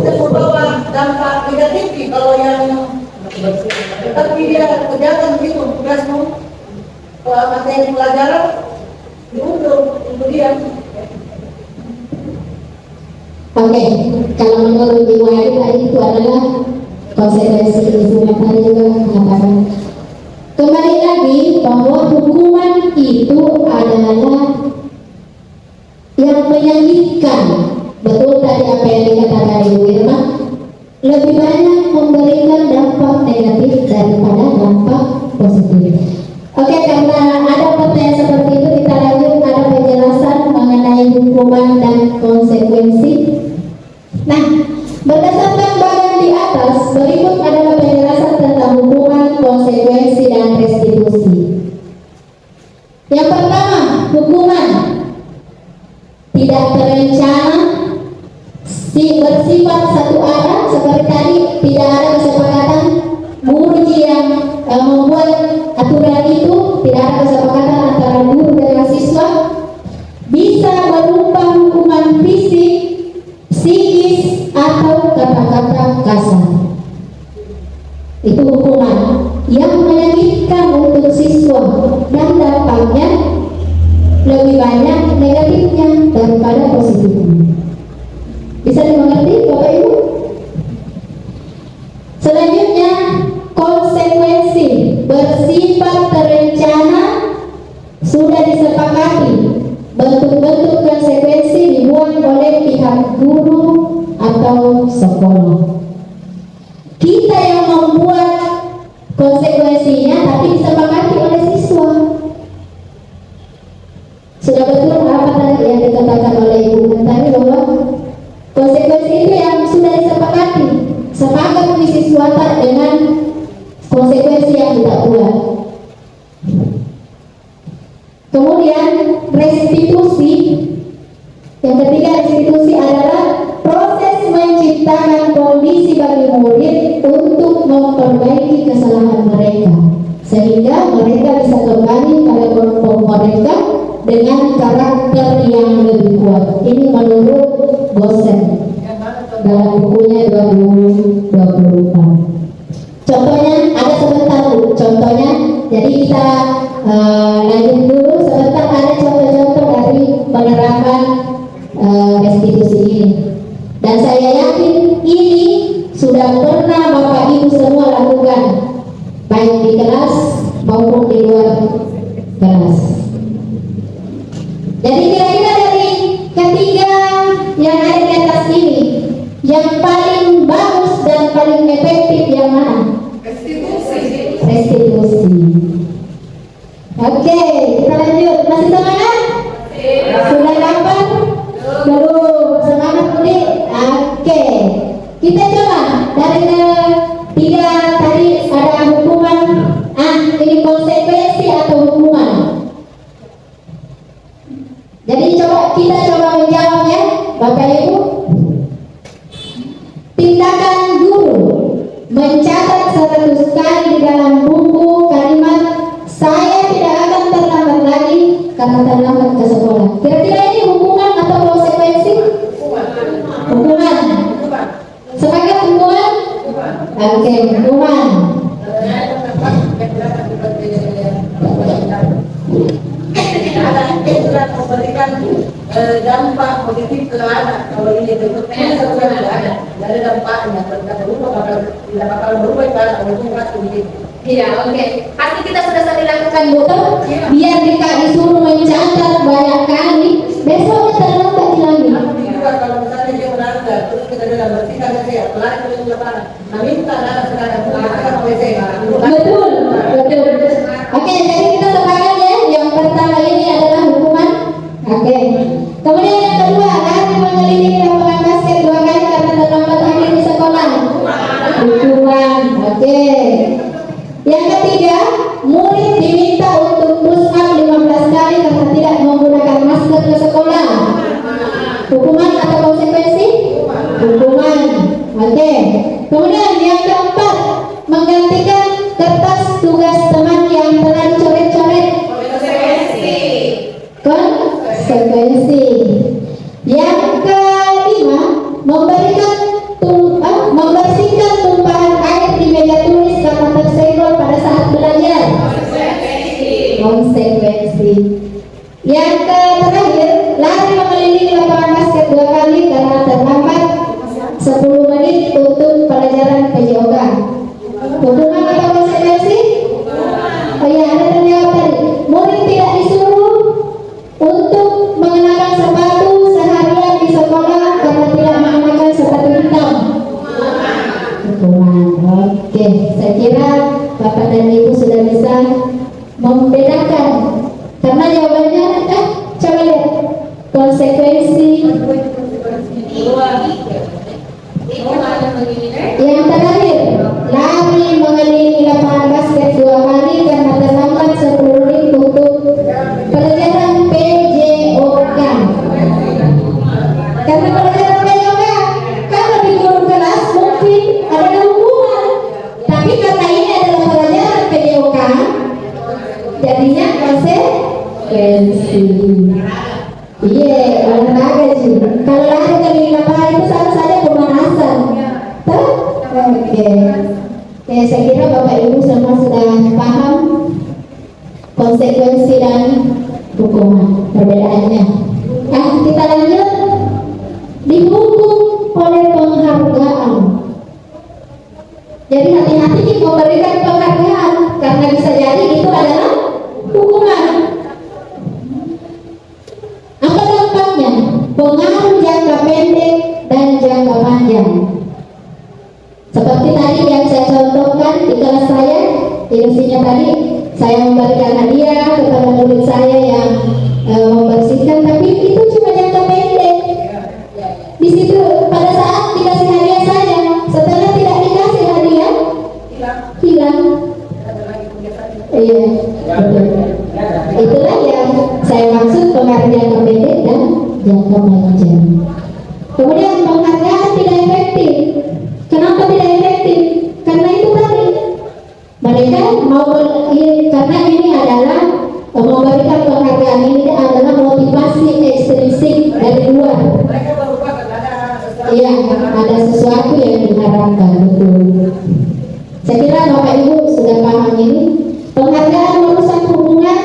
membawa dampak negatif kalau yang tetapi dia kerjakan begitu tugasmu materi pelajaran diundur kemudian. Oke, kalau menurut Ibu Adi tadi itu adalah konsekuensi. Ibu tadi juga mengatakan kembali lagi bahwa hukuman itu adalah yang menyakitkan. Betul tadi apa yang dikatakan Ibu Irma, lebih banyak memberikan dampak negatif daripada dampak positif. Oke, karena ada pertanyaan seperti itu, kita lanjut ada penjelasan mengenai hukuman dan konsekuensi. Nah, berdasarkan bagian di atas, berikut adalah penjelasan tentang hukuman, konsekuensi, dan restitusi. Yang pertama, hukuman tidak terencana, bersifat satu arah, seperti tadi tidak ada kesepakatan guru yang membuat aturan itu, tidak ada kesepakatan antara guru dan siswa, bisa berupa hukuman fisik, psikis, atau kata-kata kasar. Itu hukuman yang menyakitkan untuk siswa dan dampaknya lebih banyak negatifnya daripada positifnya. Bisa dimengerti Bapak Ibu? Selanjutnya, konsekuensi bersifat terencana, sudah disepakati. Bentuk-bentuk konsekuensi dibuat oleh pihak guru atau sekolah. Kita yang membuat konsekuensinya, tapi disepakati oleh siswa. Sudah betul apa tadi yang dikatakan oleh Ibu tadi bahwa konsekuensi itu yang sudah disepakati, sepakat di siswa dengan konsekuensi yang kita buat. Kemudian restitusi, yang ketiga restitusi adalah proses menciptakan kondisi bagi murid untuk memperbaiki kesalahan mereka sehingga mereka bisa kembali pada kelompok mereka dengan karakter yang lebih kuat. Ini menurut Gosen dalam bukunya 2024. Contohnya ada sebentar Bu. Contohnya, jadi kita lanjut dulu sebentar. Ada contoh-contoh dari penerapan restitusi ini. Dan saya yakin ini sudah pernah Bapak Ibu semua lakukan, baik di kelas maupun di di luar kelas. Jadi kira-kira dari ketiga yang ada di atas ini, yang paling bagus dan paling efektif yang mana? Restitusi. Oke, kita lanjut. Masih semangat? Sudah dapat? Belum. Semangat Budi? Oke. Kita coba dari tiga tadi ada hukuman. Ini konsekuensi atau hukuman. Jadi kita coba menjawab ya, Bapak Ibu. Tindakan guru mencatat 100 kali di dalam buku kalimat saya tidak akan terlambat lagi karena terlambat ke sekolah. Kira-kira ini hukuman atau konsekuensi? Hukuman. Sebagai hukuman? Oke, hukuman. Memberikan dampak positif ke anak. Kalau ini bentuknya sebenarnya tidak ada dampaknya. Tidak bakal berubah ke anak. Iya, oke. Pasti kita sudah sering lakukan betul. Biar kita disuruh mencatat banyak kali, besoknya terlambat lagi. Juga kalau misalnya dia melanggar, terus kita bilang bersihkan saya, pelari ke lapangan. Nah, minta anak sekarang melanggar Betul, betul. Oke, jadi kita sepakat ya. Yang pertama ini adalah hukuman. Oke. Kemudian yang kedua, lari mengelilingi lapangan basket 2 kali karena terlambat lagi di sekolah. Hukuman. Oke. Yang ketiga, murid diminta untuk push up 15 kali karena tidak menggunakan masker ke sekolah. Hukuman atau konsekuensi? Hukuman. Oke. Kemudian yang keempat, menggantikan kertas tugas teman yang telah dicoret-coret. Konsekuensi. Yang kelima, membersihkan tumpahan air di meja tulis karena tersenggol pada saat belajar. Konsekuensi. Yang terakhir, lari mengelilingi lapangan basket 2 kali karena terlambat 10 menit untuk pelajaran PJOK. Hukuman atau konsekuensi? Oh iya, ada terjawab tadi. Murid tidak disuruh untuk mengenakan sepatu seharian di sekolah karena tidak mengenakan sepatu hitam. Hukuman. Oke, saya kira Bapak dan Ibu sudah bisa membedakan. Karena jawabannya, coba lihat konsekuensi. Yang terakhir, lari mengelilingi lapangan basket 2 kali karena terlambat 10 menit untuk pelajaran PJOK. Karena pelajaran PJOK, kalau di guru kelas mungkin ada hukuman, tapi karena ini adalah pelajaran PJOK, jadinya konsekuensi. Iya, olahraga sih. Kalau lari keliling lapangan itu sama saja pemanasan. Oke, saya kira Bapak Ibu semua sudah paham konsekuensi dan hukuman, perbedaannya. Kita lanjut. Dihukum oleh penghargaan. Jadi hati-hati memberikan penghargaan karena bisa jadi itu adalah hukuman. Apa dampaknya? Pengaruh jangka pendek dan jangka panjang. Seperti tadi yang saya contohkan di kelas saya, ilustrasinya tadi saya memberikan hadiah kepada murid saya yang membersihkan, tapi itu cuma jangka pendek. Di situ pada saat dikasih hadiah saya, setelah tidak dikasih hadiah, hilang. Iya, betul. Itulah yang saya maksud pengaruh jangka pendek dan jangka panjang. Kemudian penghargaan tidak efektif. Kenapa tidak efektif? Karena itu tadi mereka karena ini adalah memberikan penghargaan ini adalah motivasi ekstrinsik dari luar. Iya, ada sesuatu yang diharapkan, betul. Saya kira Bapak Ibu sudah paham ini. Penghargaan merusak hubungan.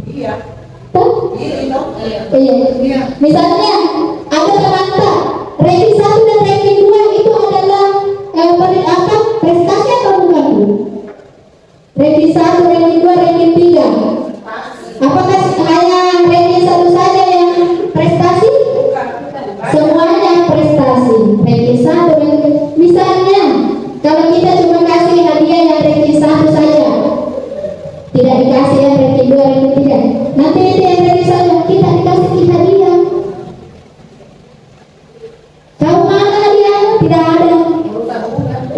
Iya. Iya. Misalnya ada teman ranking 1 dan ranking 2 itu adalah prestasi atau bukan? Ranking 1, ranking 2, kasih yang ranking 2, ranking 3. Nanti itu yang ranking 1 kita dikasih hadiah. Tahu mana hadiah? Tidak ada.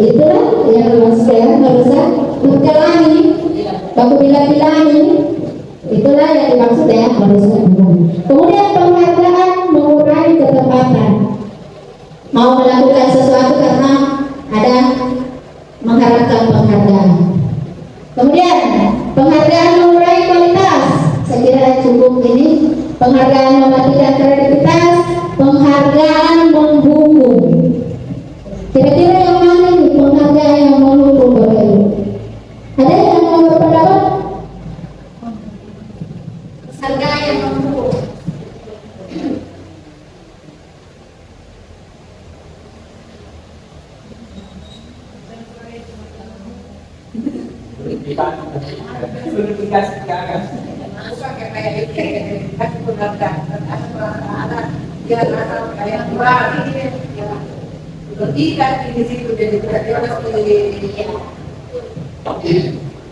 Itulah yang maksudnya nggak usah berkelahi. Baku bilang-bilangi. Itulah yang dimaksud ya harusnya. Kemudian penghargaan mengurangi ketepatan. Mau melakukan sesuatu karena ada mengharapkan penghargaan. Kemudian penghargaan mengurangi kualitas. Saya kira cukup ini. Penghargaan mematikan kredibilitas, penghargaan menghukum. Kira-kira yang mana nih penghargaan yang menghukum Bapak Ibu? Ada yang mau berpendapat? Penghargaan yang menghukum.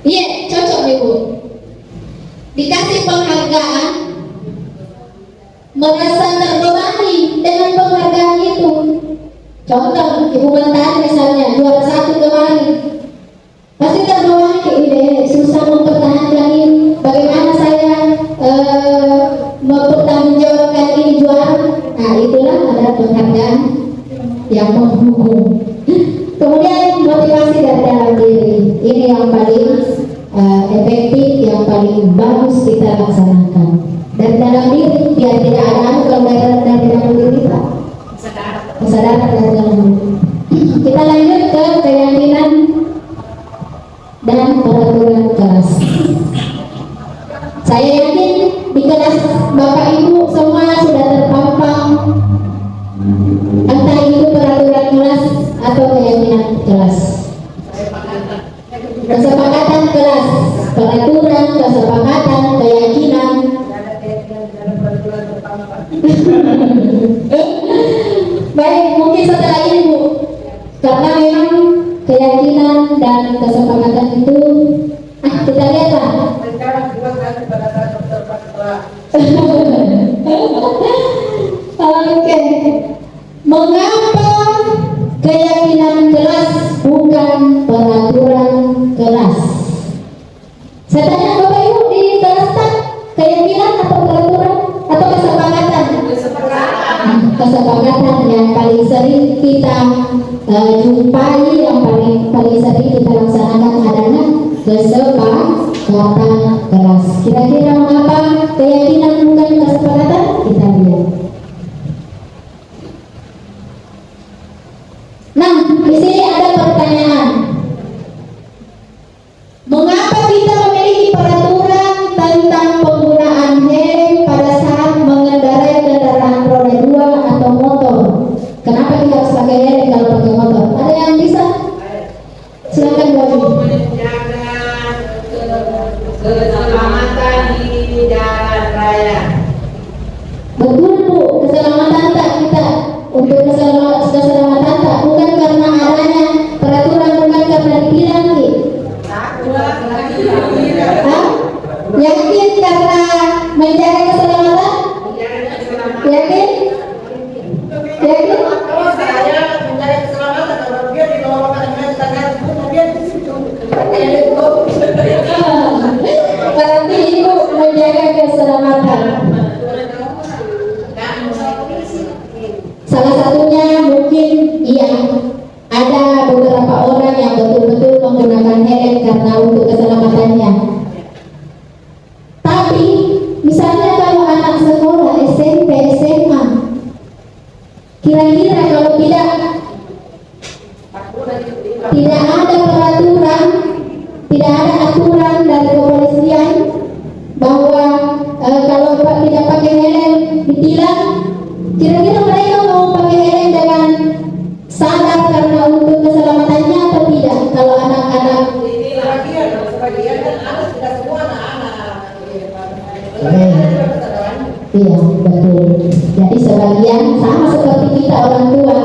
Iya, cocok Ibu. Dikasih penghargaan, merasa terbebani dengan penghargaan itu. Contoh, Ibu Mentari misalnya juara 1 kemarin, pasti terbebani, ide susah mempertahankan ini. Bagaimana saya mempertanggungjawabkan ini juara? Nah, itulah ada penghargaan yang menghukum. Kemudian motivasi dari dalam diri, ini yang paling efektif, yang paling bagus kita laksanakan dari dalam diri, biar tidak ada anu kalau dari dalam diri kita kesadaran dari dalam diri. Kita lanjut ke keyakinan dan peraturan kelas. Saya yakin di kelas Bapak Ibu semua sudah terpampang entah itu peraturan kelas atau keyakinan kelas. Kesepakatan kelas, peraturan, kesepakatan, keyakinan. Baik, mungkin setelah ini Bu, karena memang keyakinan dan kesepakatan itu kita lihatlah. Oke, mengapa keyakinan kelas bukan peraturan kelas? Saya tanya Bapak Ibu di kelas tak keyakinan atau peraturan atau kesepakatan? Kesepakatan yang paling sering kita jumpai, yang paling sering kita laksanakan adalah kesepakatan kelas. Kira-kira mengapa keyakinan bukan kesepakatan? Kita lihat. Nah, di sini ada pertanyaan. Mengapa kita memiliki peraturan tentang penggunaan helm pada saat mengendarai kendaraan roda 2 atau motor? Kenapa kita harus pakai helm kalau pakai motor? Ada yang bisa? Silakan Bapak. Menjaga keselamatan di jalan raya. Betul Bu, keselamatan tak kita untuk keselamatan tak, bukan karena adanya peraturan, bukan karena dibilang Ki. Hah? Yakin karena menjaga keselamatan? Yakin? Yakin? Berarti Ibu menjaga keselamatan. Salah satunya mungkin iya, ada beberapa orang yang betul-betul menggunakan helm karena untuk keselamatannya. Tapi misalnya kalau anak sekolah SMP, SMA, kira-kira kalau tidak ada peraturan, tidak ada aturan dari kepolisian bahwa kalau tidak pakai helm ditilang, kira-kira mereka mau pakai helm dengan sadar karena untuk keselamatannya atau tidak? Kalau anak-anak iya betul. Jadi sebagian sama seperti kita orang tua,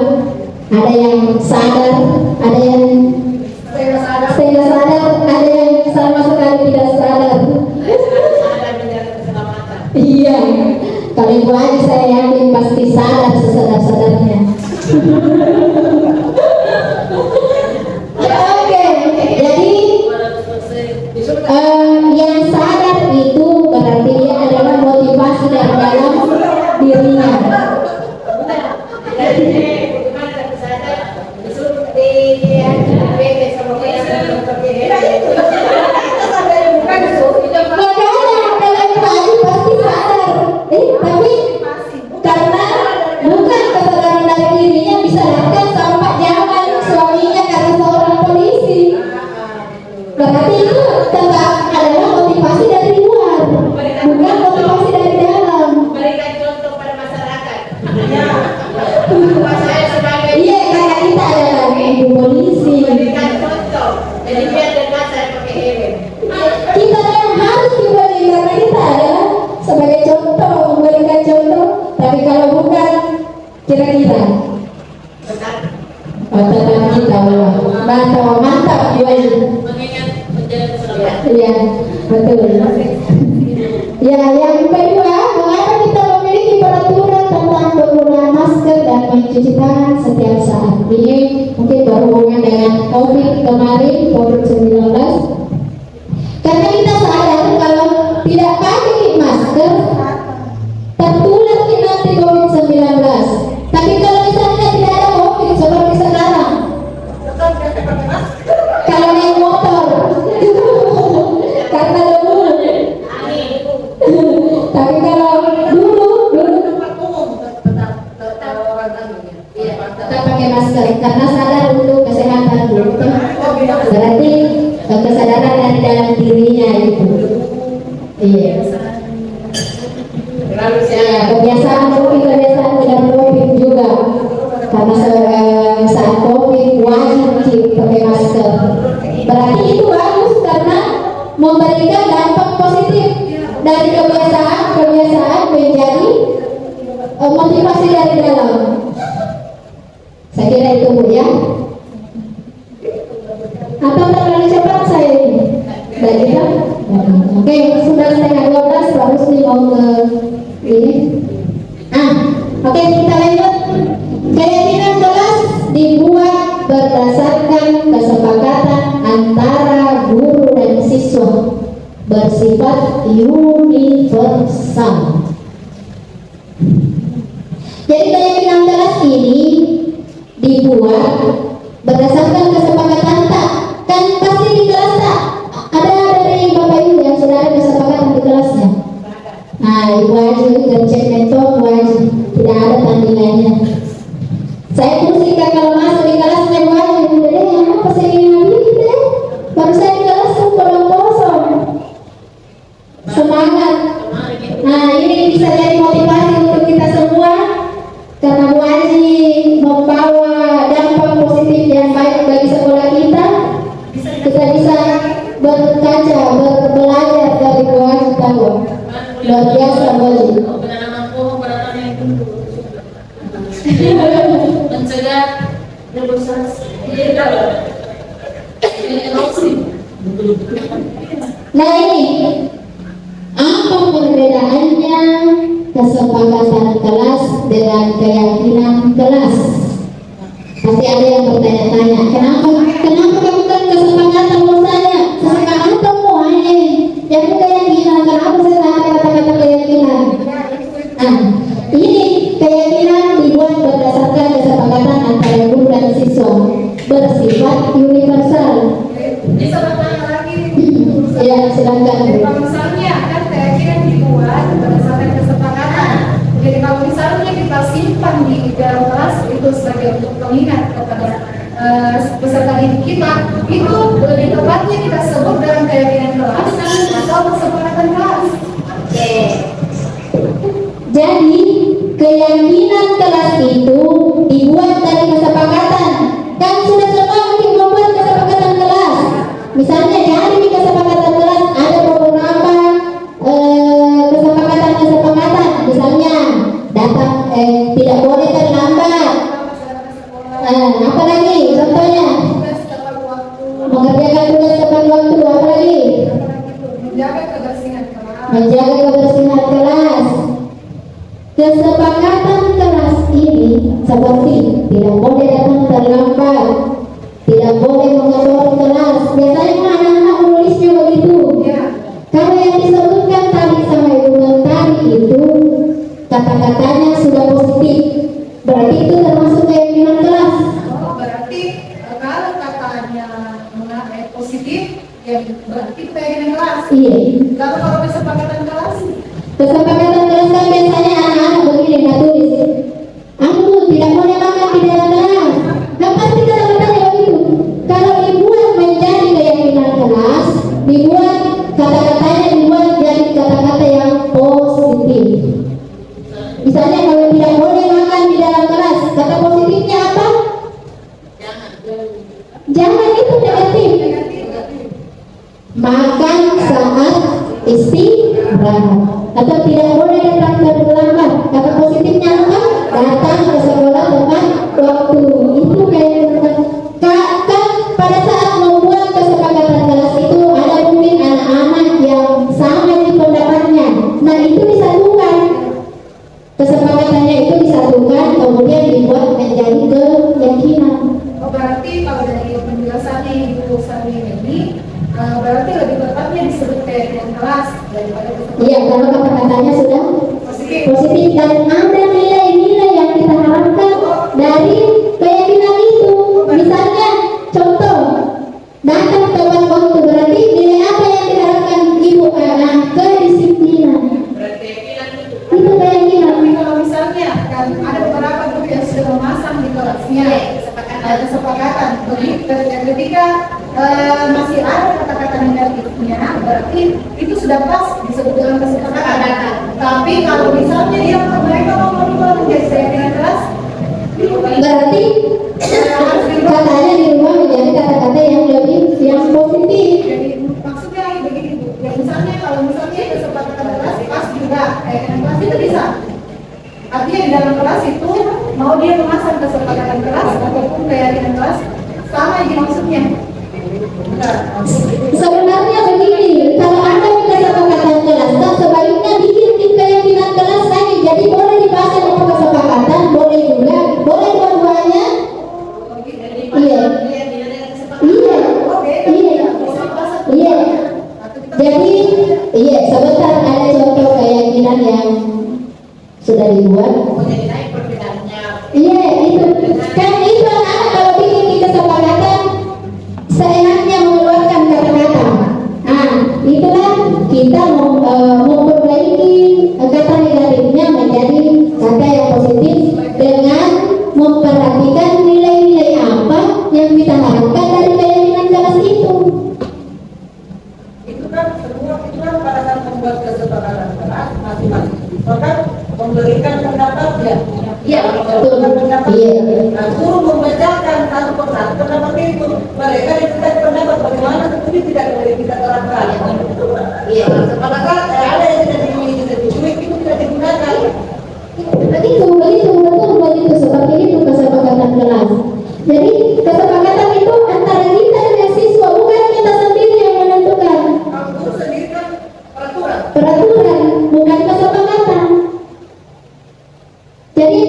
ada yang sadar, ada yang setengah sadar, ada yang sama sekali tidak sadar. Bu Haji saya yakin pasti sadar sesadar-sadarnya. Oke, jadi yang sadar itu berarti dia adalah motivasi dari dalam dirinya. Tapi karena bukan kesadaran dari dirinya bisa datang sampai jangan suaminya karena seorang polisi. Berarti itu tetap adalah motivasi dari luar, bukan motivasi dari dalam. Berikan contoh pada masyarakat. Saya sebagai Iya, karena kita adalah ibu polisi. berikan contoh. Jadi biar dengar saya pakai helm. Kita yang harus diberi karena kita adalah sebagai contoh, memberikan contoh. Tapi kalau bukan, kira-kira Benar. otak kita mantap jual. Mengingat menjadi Surabaya. Iya, betul. Ya, yang kedua, mengapa kita memiliki peraturan tentang penggunaan masker dan mencuci tangan setiap saat? Ini mungkin berhubungan dengan COVID kemarin, COVID-19. Karena kita sadar kalau tidak pakai masker, tertular kita nanti COVID-19. Tapi kalau misalnya tidak ada COVID seperti sekarang, kalau naik motor, karena debu. Tapi kalau dulu tetap pakai masker karena sadar untuk kesehatan dulu. Berarti kesadaran dari dalam dirinya itu. Iya. Lalu Ya, saya kebiasaan tidak COVID juga. Karena saat COVID wajib pakai masker. Berarti itu bagus karena memberikan dampak positif dari kebiasaan menjadi motivasi dari dalam. Saya kira itu Bu ya. Atau terlalu cepat saya ini? Tidak gitu? Oke, sudah setengah 12 baru sih mau ke ini. Oke, kita lanjut. Keyakinan kelas dibuat berdasarkan kesepakatan antara guru dan siswa, bersifat universal. Jadi keyakinan kelas ini dibuat berdasarkan kesepakatan tak? Kan pasti di kelas tak? Ada dari Bapak Ibu yang sudah ada kesepakatan di kelasnya? Nah, Ibu Haji kerja mentor Ibu Haji, tidak ada tandingannya. Saya pusingkan kalau masuk di kelasnya Ibu Haji, jadi apa seinginan gitu ya? Baru saya di kelas kodong kosong. Semangat. Nah, ini bisa jadi motivasi untuk kita semua karena Bu Haji membawa dampak positif yang baik bagi sekolah kita. Kita bisa berkaca, belajar dari Bu Haji tahu. Luar biasa Bu Haji. mencegah negosiasi. Nah ini apa perbedaannya kesepakatan kelas dengan keyakinan kelas? Pasti ada yang bertanya-tanya, kenapa kamu kan kesepakatan mau saya? Kesepakatan mau yang keyakinan, kenapa saya tanya kata-kata keyakinan? Ini keyakinan dibuat berdasarkan kesepakatan antara guru dan siswa, bersifat universal. Bisa bertanya lagi. Ya, silakan. Kalau misalnya kan keyakinan dibuat berdasarkan kesepakatan. Jadi kalau misalnya kita simpan di dalam kelas itu sebagai untuk pengingat kepada peserta didik kita, itu lebih tepatnya kita sebut dalam keyakinan kelas atau kesepakatan kelas. Jadi keyakinan kelas itu dibuat dari kesepakatan. Kan sudah semua mungkin membuat kesepakatan kelas. Misalnya jadi di kesepakatan kelas ada beberapa kesepakatan. Misalnya datang tidak boleh terlambat. Apa lagi? Contohnya Tugas tepat waktu, mengerjakan tugas tepat waktu. Apa lagi? menjaga kebersihan kelas. Menjaga kebersihan kelas. Kesepakatan kelas ini seperti tidak boleh datang terlambat, tidak boleh mengeluar kelas. Biasanya anak-anak menulisnya begitu. Kalau yang disebutkan tadi sama Ibu Mentari itu kata-katanya sudah positif, berarti itu termasuk keyakinan kelas. Oh, berarti kalau katanya positif, ya berarti itu keyakinan kelas. Iya. Kalau kesepakatan kelas, Kesepakatan kelas kan biasanya anak-anak begini nggak tulis. Aku tidak boleh makan di dalam kelas. Nah pasti kata-katanya begitu. Kalau dibuat menjadi keyakinan kelas, dibuat kata-katanya dibuat jadi kata-kata yang positif. Misalnya kalau tidak boleh makan di dalam kelas, kata positifnya apa? Jangan, itu negatif. Makan saat istirahat. Atau tidak boleh datang terlambat. Kata positifnya apa? Datang ke sekolah tepat waktu. Itu kayak kan pada saat membuat kesepakatan kelas itu ada mungkin anak-anak yang sama di pendapatnya. Nah itu disatukan. Kesepakatannya itu disatukan, kemudian dibuat menjadi keyakinan. oh berarti kalau dari penjelasannya Ibu Sari ini, berarti lebih tepatnya disebut keyakinan kelas daripada Iya, kalau kata-katanya sudah positif dan ada nilai-nilai yang kita harapkan dari keyakinan itu. Misalnya, contoh, datang tepat waktu, berarti nilai apa yang diharapkan ibu anak? Kedisiplinan. Itu keyakinan. Tapi kalau misalnya kan ada beberapa guru yang sudah memasang di kelasnya kesepakatan, ketika masih ada kata-kata negatifnya, berarti itu sudah pas disebut dengan kesepakatan. Tapi kalau misalnya mereka mau merubah menjadi keyakinan kelas, Berarti katanya di rumah menjadi kata-kata yang lebih positif. jadi maksudnya begitu. Ya misalnya kalau misalnya kesepakatan kelas pas juga keyakinan kelas itu bisa. Artinya di dalam kelas itu mau dia memasang kesepakatan kelas ataupun keyakinan kelas sama aja maksudnya. Sebenarnya begini, kalau Anda minta kesepakatan kelas, tak sebaiknya bikin keyakinan kelas saja. Jadi boleh dibahas dalam kesepakatan, boleh juga, boleh dua-duanya. Iya, iya, iya, iya. Jadi, iya, sebentar ada contoh keyakinan yang sudah dibuat. Jadi naik perbedaannya. Iya, itu kan itu anak kalau bikin di kesepakatan seenaknya mengeluarkan kata-kata. Nah, itulah kita memperbaiki kata negatifnya menjadi kata yang positif dengan memperhatikan nilai-nilai apa yang kita harapkan dari keyakinan kelas itu. Itu kan semua itu kan pada saat membuat kesepakatan kelas masing-masing siswa kan memberikan pendapatnya. Iya, betul. Pendapat. Iya. Nah, suruh membacakan satu persatu pendapat itu. Mereka diminta pendapat bagaimana itu tidak boleh kita terapkan. Iya. Maka ada yang tidak disetujui itu tidak digunakan. Begitu, begitu seperti itu kesepakatan kelas. Jadi kesepakatan itu antara kita dan siswa, bukan kita sendiri yang menentukan. Kalau guru sendiri kan peraturan. Peraturan, bukan kesepakatan. Jadi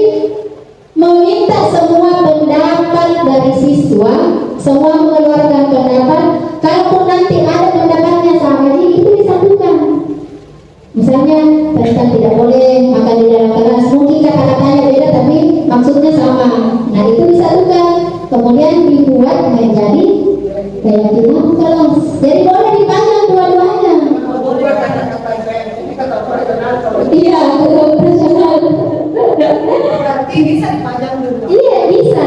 meminta semua pendapat dari siswa, semua mengeluarkan pendapat. Kalaupun nanti ada pendapatnya sama, jadi itu disatukan. Misalnya tentang tidak boleh makan di dalam kelas, mungkin kata-katanya beda tapi maksudnya sama. Nah itu disatukan, kemudian dibuat menjadi keyakinan kelas. Jadi boleh dipandang dua-duanya. Kalau boleh kata-kata yang ini kata operasional kalau Iya, betul personal. Berarti bisa dipajang dulu. Iya bisa.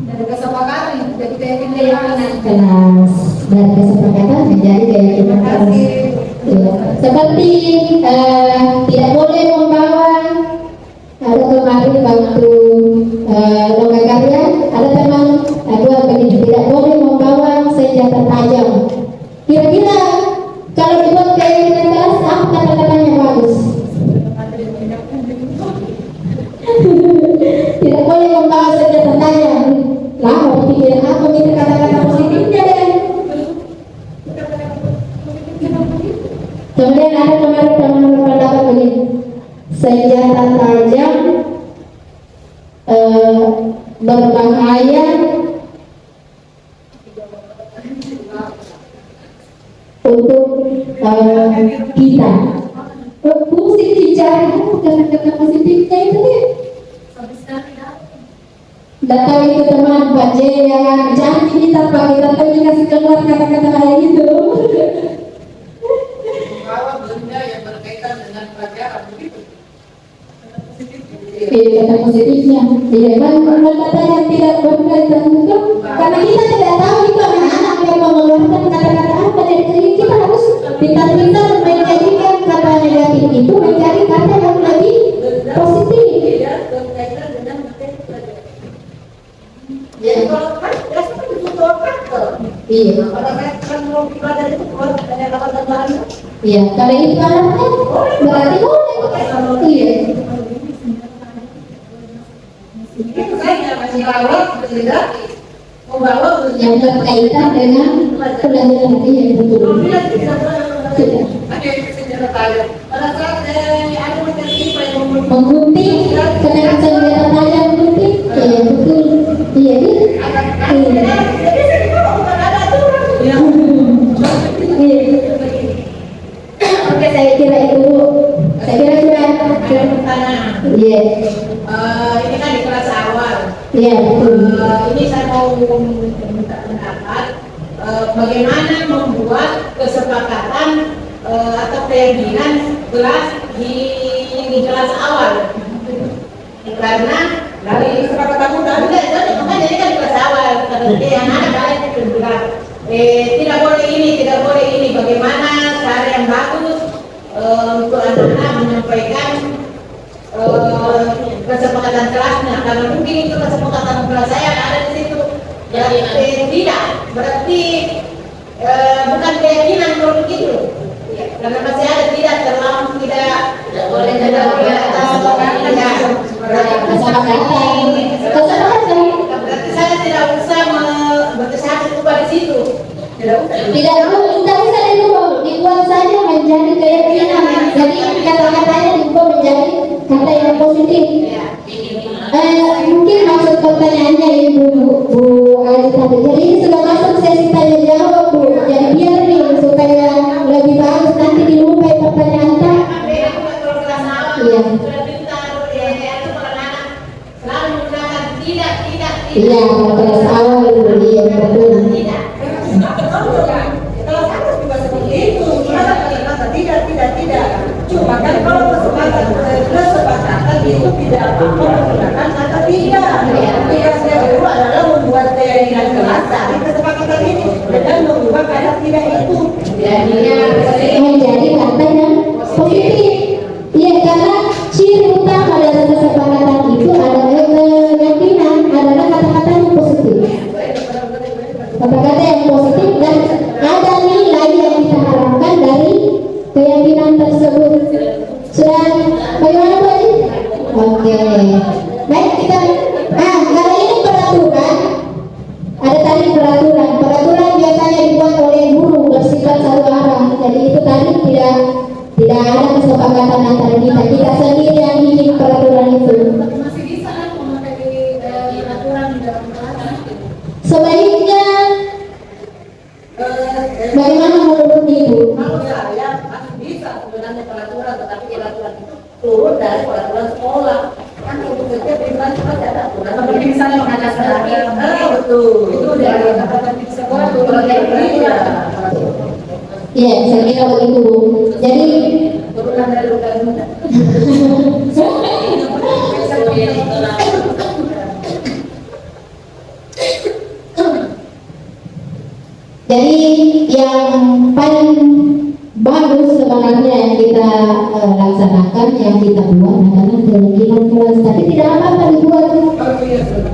Dari kesepakatan jadi keyakinan Kelas dan kesepakatan menjadi keyakinan kelas. Ya. Seperti tidak boleh membawa, ada kemarin waktu lomba karya ada teman dua begini, tidak boleh membawa senjata tajam. Kira-kira kalau dibuat keyakinan kelas apa kata-katanya bagus? Tidak boleh membawa senjata tajam. Lama pikiran aku mikir kata-kata positifnya deh. Kemudian ada kemarin teman berpendapat begini, senjata tajam, berbahaya untuk kita. Fungsi bicara kata-kata positifnya itu ya. Datang itu teman bajean, jangan kita Pak, kita kasih keluar kata-kata kayak gitu. Membawa benda yang berkaitan dengan pelajaran begitu. Iya, kata positifnya. Iya, memang kata yang tidak berkaitan itu, karena kita tidak tahu itu anak-anak yang mengeluarkan kata-kata apa, jadi kita harus pintar-pintar menjadikan kata negatif itu menjadi kata yang lebih positif. Berkaitan dengan materi pelajaran. Jadi kalau kan jelas kan butuh praktek. Iya, Kalau kan mau belajar itu buat ada bahan. iya. Kalau itu anaknya berarti boleh. Iya. Itu saya masih bawa tidak membawa Yang berkaitan dengan pelajaran yang betul. Sudah. ada senjata tajam. Pada saat ada materi IPA yang Menggunting, kena senjata tajam gunting. Iya betul. Iya iya. Iya. Oke, saya kira itu. Saya kira sudah. Iya. Ini kan di kelas awal. Iya betul. Ini saya mau minta pendapat bagaimana membuat kesepakatan atau keyakinan kelas di kelas awal, karena dari kesepakatan muda makanya ini kan di kelas awal karena anak-anak itu bilang tidak boleh ini bagaimana cara yang bagus untuk anak-anak menyampaikan kesepakatan kelasnya, karena mungkin itu kesepakatan kelas saya ada di situ. Jadi tidak berarti bukan keyakinan kalau begitu, karena masih ada tidak terlalu tidak boleh berarti saya tidak usah berkesakit kepada situ. Tidak usah dibuat saja menjadi keyakinan. Jadi kata-katanya diubah menjadi kata yang positif. Mungkin maksud pertanyaannya Ibu Ali tadi. Jadi ini sudah masuk sesi tanya jawab Bu. Jadi biar nih supaya lebih bagus nanti dilupai pertanyaan tak. Iya. Iya, kalau kelas awal iya betul. kalau kamu juga seperti itu, gimana kata tidak. Cuma kan kalau kesepakatan itu tidak apa-apa menggunakan kata tidak. Yang saya dulu adalah membuat keyakinan kelas dari kesepakatan ini dan mengubah kata tidak itu. Menjadi kata yang positif. Iya, karena ciri utama dari kesepakatan itu adalah keyakinan, adalah kata-kata yang positif. Kata-kata yang positif dan ada nilai yang kita harapkan dari keyakinan tersebut. Sudah bagaimana Bu Aji? Oke. Baik kita. Kalau ini peraturan, ada tadi peraturan biasanya dibuat oleh guru bersifat satu arah. Jadi itu tadi tidak ada kesepakatan antara kita sendiri yang bikin peraturan itu. Masih bisa kan memakai aturan di dalam kelas? Sebaiknya bagaimana menurut Ibu? Kalau saya masih bisa sebenarnya peraturan, tetapi peraturan itu turun dari peraturan sekolah. Kan untuk setiap peraturan pasti ada aturan. Seperti misalnya mengajar Betul. Itu dari kata-kata di sekolah turun dari peraturan. Iya, saya kira begitu Bu. Jadi Turunan dari undang-undang. Jadi yang paling bagus sebenarnya yang kita laksanakan, yang kita buat adalah keyakinan kelas. Tapi tidak apa-apa dibuat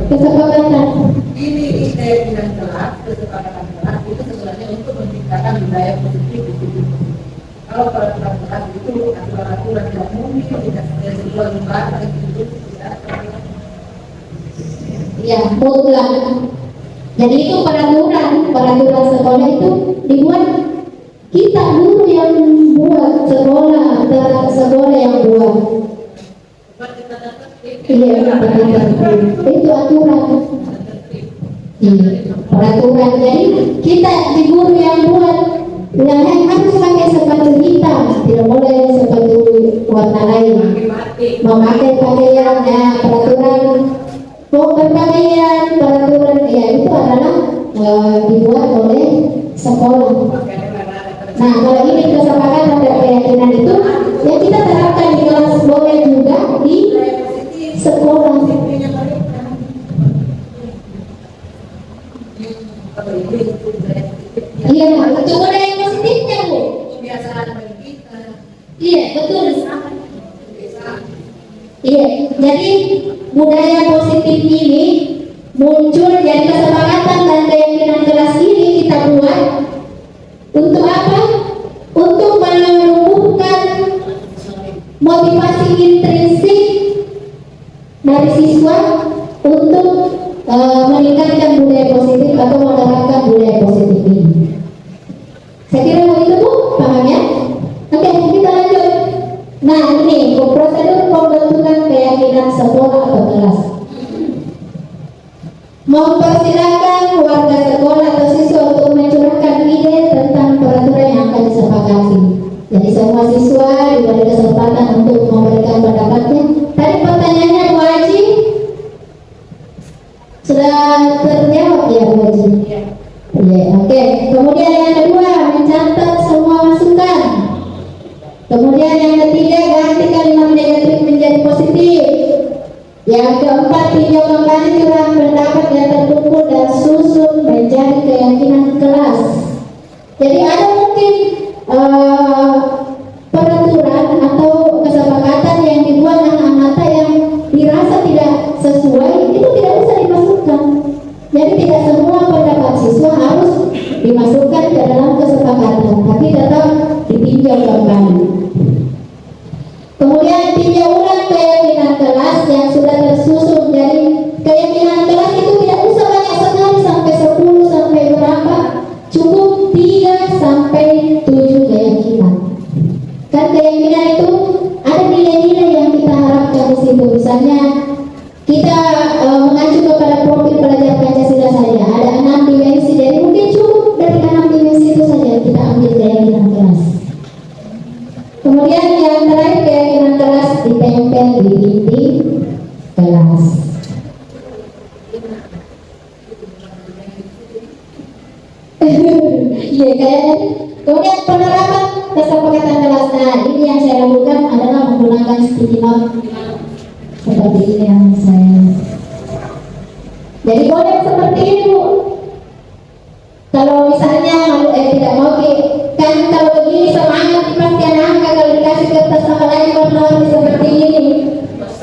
kesepakatan. Ini keyakinan kelas, kesepakatan kelas itu sebenarnya untuk menciptakan budaya positif di situ. Kalau peraturan kelas itu aturan-aturan yang mungkin tidak sesuai sebuah lembaga itu tidak. Ya, mutlak. Jadi itu peraturan sekolah itu dibuat kita guru yang buat sekolah yang buat. Iya, itu aturan. Iya, peraturan. Jadi kita di guru yang buat yang harus pakai sepatu hitam, tidak boleh sepatu warna lain. Memakai pakaian ya peraturan. Mau berpakaian peraturan ya itu adalah dibuat oleh sekolah. Nah kalau ini kesepakatan dan keyakinan itu ya kita terapkan di kelas, boleh juga di sekolah. Iya, itu budaya positifnya Bu. Iya, betul. Iya, jadi budaya positif ini muncul dari kesepakatan dan keyakinan kelas ini kita buat untuk apa? Untuk menumbuhkan motivasi intrinsik dari siswa untuk meningkatkan budaya positif atau menerapkan budaya positif ini. Saya kira begitu Bu, pahamnya? Oke, kita lanjut. Nah ini prosedur pembentukan keyakinan sekolah atau kelas. Mempersilakan warga sekolah atau siswa untuk mencurahkan ide tentang peraturan yang akan disepakati. Jadi semua siswa diberi kesempatan untuk memberikan pendapatnya. Tadi pertanyaannya Bu Haji sudah terjawab ya Bu Haji? Iya, oke. Kemudian yang kedua, mencatat semua masukan. Kemudian yang ketiga, ganti kalimat negatif menjadi positif. Yang keempat, tinjau kembali curahan pendapat yang terkumpul dan susun menjadi keyakinan kelas. Jadi ada mungkin peraturan atau kesepakatan yang dibuat anak-anak yang dirasa tidak sesuai, itu tidak bisa dimasukkan. Jadi tidak semua pendapat siswa harus dimasukkan ke dalam kesepakatan, tapi tetap ditinjau kembali. Kemudian tinjau ulang keyakinan kelas yang sudah tersusun. Jadi keyakinan kelas itu tidak usah banyak sekali sampai 10 sampai berapa, cukup 3 sampai 7 keyakinan. Kan keyakinan itu ada nilai-nilai yang kita harapkan di situ. Misalnya kita mengacu kepada profil pelajar Pancasila saja, ada 6 dimensi, jadi mungkin cukup dari 6 dimensi itu saja kita ambil keyakinan kelas. Kemudian yang terakhir, keyakinan kelas ditempel di dinding kelas. Iya kayaknya. Kemudian penerapan kesepakatan kelas. Nah ini yang saya lakukan adalah menggunakan sticky note seperti ini yang saya. Jadi boleh seperti ini Bu. Kalau misalnya tidak mau kan kalau begini semangat pasti anak-anak kalau dikasih kertas sama lain warna-warni seperti ini.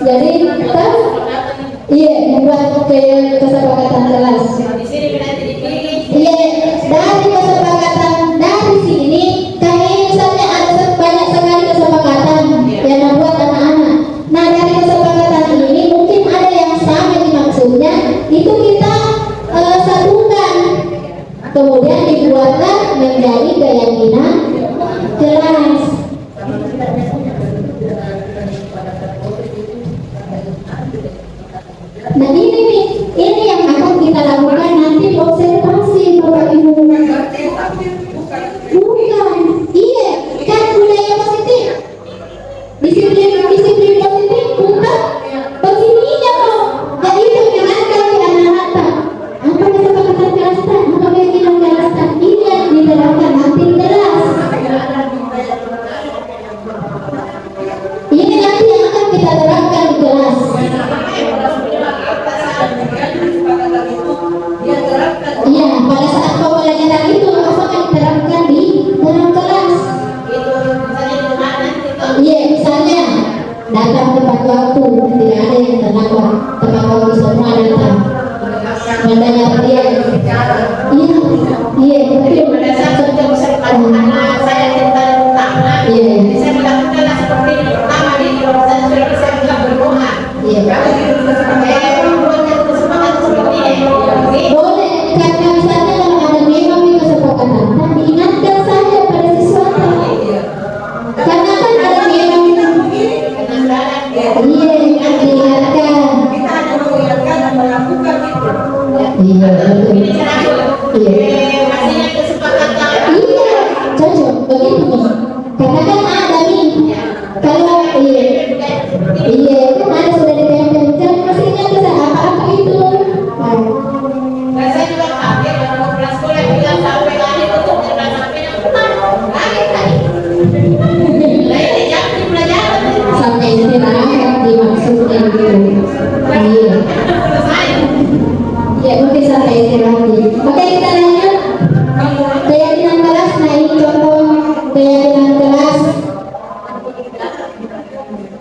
Jadi kita membuat kesepakatan kelas. Di sini nanti dipilih. Iya, dari kesepakatan dari sini kayak misalnya ada banyak sekali kesepakatan yang membuat anak-anak. Nah dari kesepakatan ini mungkin ada yang sama di maksudnya, itu kita satukan, kemudian dibuatlah menjadi keyakinan kelas. Nah ini yang akan kita lakukan nanti observasi Bapak Ibu. Bukan, iya, kan budaya positif. Disiplin positif bukan begininya kok. Jadi itu jangan kali anak-anak apa kesepakatan kelas tak, apa keyakinan kelas tak, ini yang diterapkan nanti di kelas. Ini nanti yang akan kita terapkan di kelas. Iya, pada saat pembelajaran itu akan diterapkan di dalam kelas. Iya, misalnya datang tepat waktu, tidak ada yang terlambat, tepat waktu semua datang. Mendengar dia. Iya, betul. Pada saat anak saya tentang pertama, saya melakukanlah seperti ini. Pertama di saya sudah bisa bilang berdoa. Iya. Membuatkan kesepakatan seperti ini. Boleh, karena misalnya kalau ada memang kesepakatan, dan diingatkan saja pada siswa. Karena kan ada memang. Iya, diingatkan.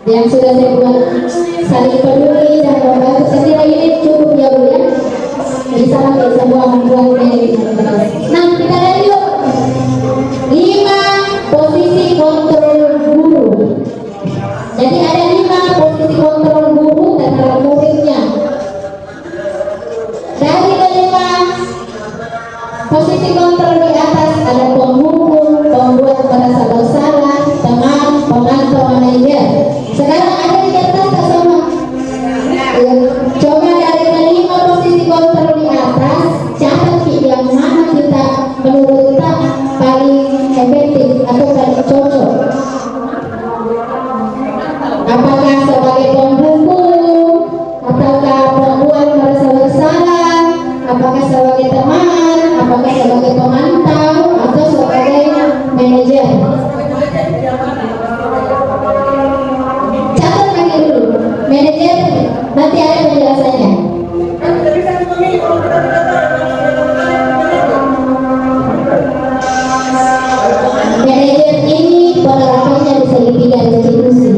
yang sudah saya buat saling peduli dan membantu. Saya kira ini cukup ya Bu ya. Bisa pakai semua membuat manajemen. Nah kita lihat yuk 5 posisi kontrol guru. Jadi ada 5 posisi kontrol guru terhadap muridnya. Dari kelima posisi kontrol di atas ada penghukum, pembuat merasa bersalah, teman, pemantau, manajer. Sekarang ada di kertas tak semua? Ya. Coba dari kelima posisi kontrol di atas, catat yang mana kita menurut kita paling efektif atau paling cocok. Apakah sebagai penghukum, ataukah pembuat merasa bersalah, apakah sebagai teman, apakah sebagai pemantau, atau sebagai manajer. Catat lagi dulu, manajer nanti ada penjelasannya. Manajer ini penerapannya bisa di 3 institusi.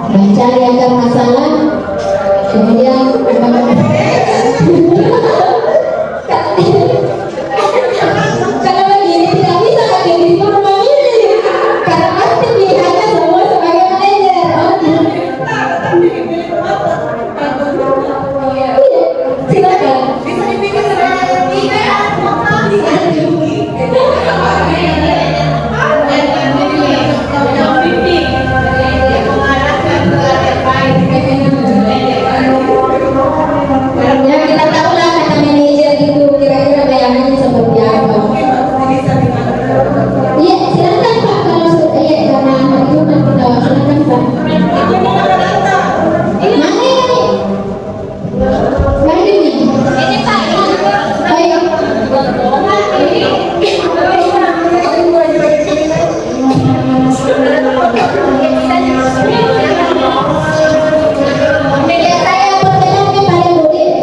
Mencari akar masalah, kemudian kalau begini tidak bisa pakai di rumah ini karena pasti dilihatnya semua sebagai manajer. Iya, silakan. Bisa dipikir sebagai tidak. Ya kita tahu lah kata manajer itu kira-kira bayangannya seperti apa. Iya silakan Pak kalau sudah iya karena hari Jumat kita silakan Pak. Mana ini? Mana ini? Ini Pak. Baik. Media saya perkenalkan pada murid.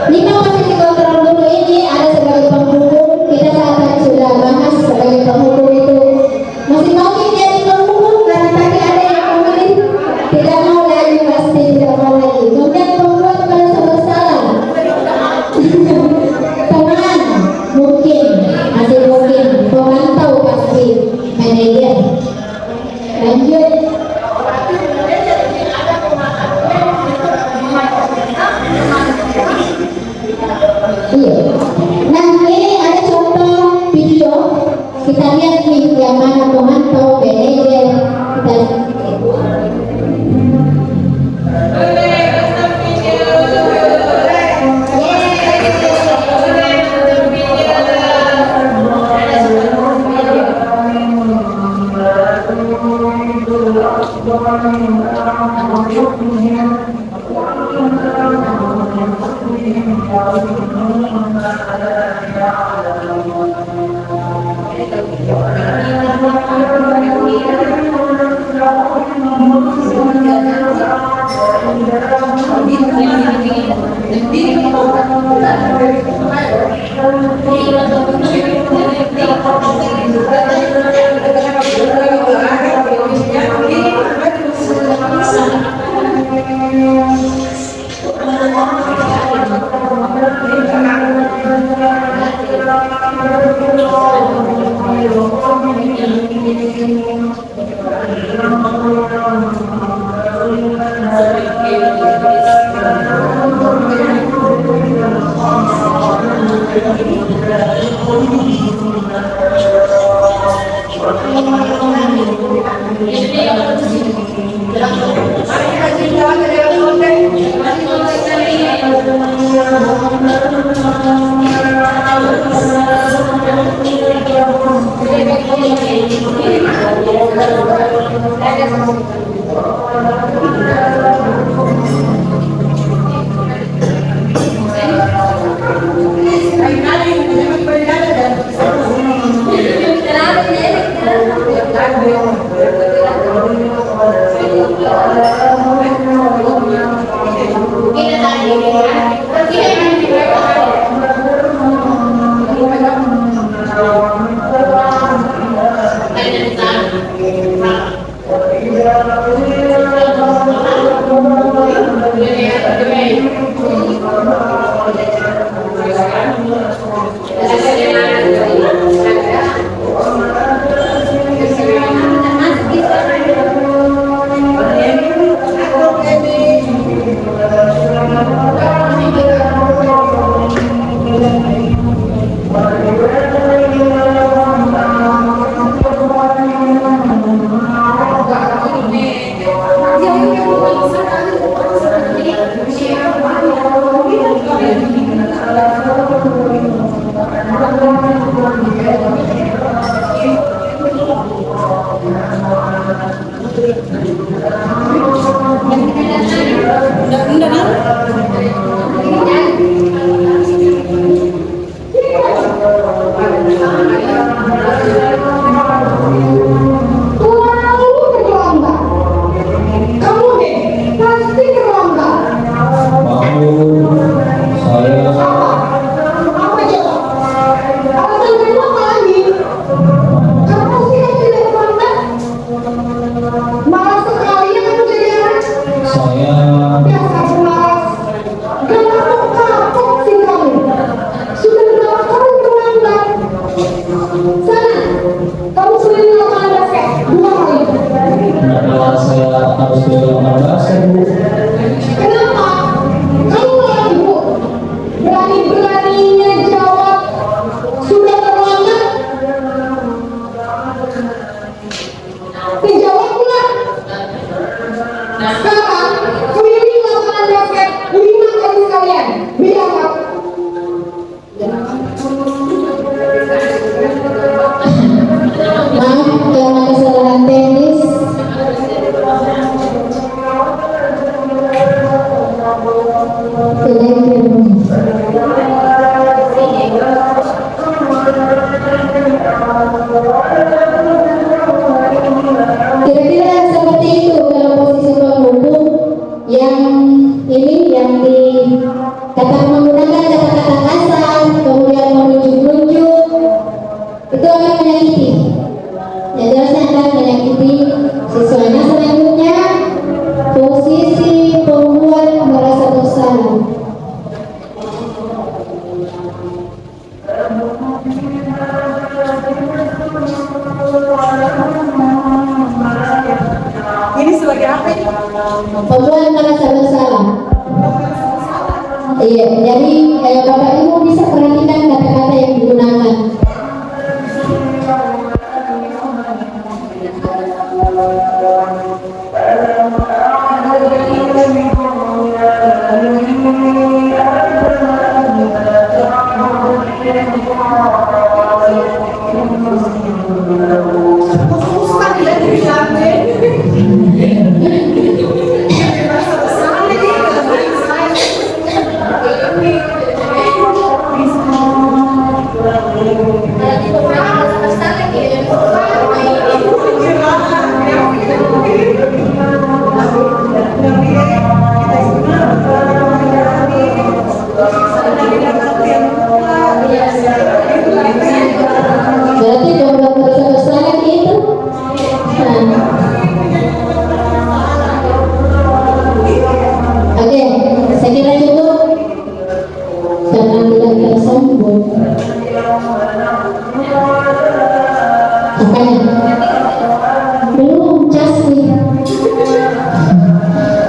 5 posisi kontrol guru ini ada sebagai penghukum. Kita saat tadi sudah bahas sebagai penghukum itu masih mau jadi penghukum karena tadi ada yang memilih tidak mau lagi, pasti tidak mau lagi. Kemudian pembuat merasa bersalah. Teman mungkin masih mungkin, pemantau pasti manajer. Lanjut. Iya. Nah ini ada contoh video. Kita lihat nih yang mana pemantau, manajer. Kita Kamu deh, pasti terlambat. Saya Apa coba? Alasan kamu apa lagi? Kamu sih yang tidak terlambat. Malas sekali ya kamu jadi anak. Biasa malas. Kenapa kapok sih kamu? Sudah berapa kali terlambat? Sana, kamu sudah lapangan basket 2 kali. kenapa saya harus ke lapangan basket, Bu? Kenapa? Kamu malah ibu. Berani-beraninya jawab sudah terlambat. Dijawab pula. Sekarang keliling lapangan basket 5 kali sekalian. Bilang apa? Maaf karena kesalahan teknis. Kira-kira seperti itu kalau posisi penghubung yang ini yang menggunakan kata-kata kasar, kemudian menunjuk-nunjuk, itu akan menyakiti. Yang jelasnya akan menyakiti siswanya. Selanjutnya, posisi pembuat merasa bersalah. Ini sebagai apa ini? Pembuat merasa bersalah. Iya, jadi Bapak Ibu bisa perhatikan kata-kata yang digunakan. Susah ya dibilangnya. Merasa bersalah nih, Berarti pembuat merasa bersalah itu. Oke, saya kira cukup karena tidak tersambung. Apanya? Belum jasmi.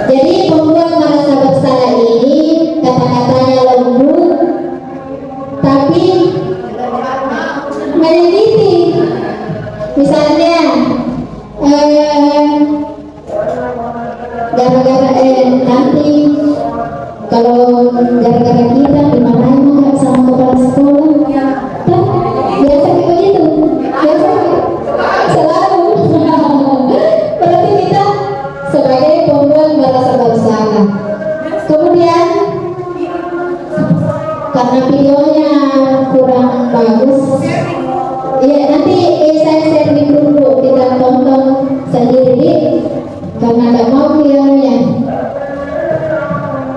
Jadi pembuat merasa bersalah ini kata-katanya lembut, tapi menyakiti. Misalnya, gara-gara nanti kalau gara-gara kita dimarahin nggak sama kepala sekolah, kan biasa begitu, biasa selalu. Berarti kita sebagai pembuat merasa bersalah. Kemudian karena videonya kurang bagus, ya nanti saya share di grup, kita tonton sendiri karena nggak mau videonya.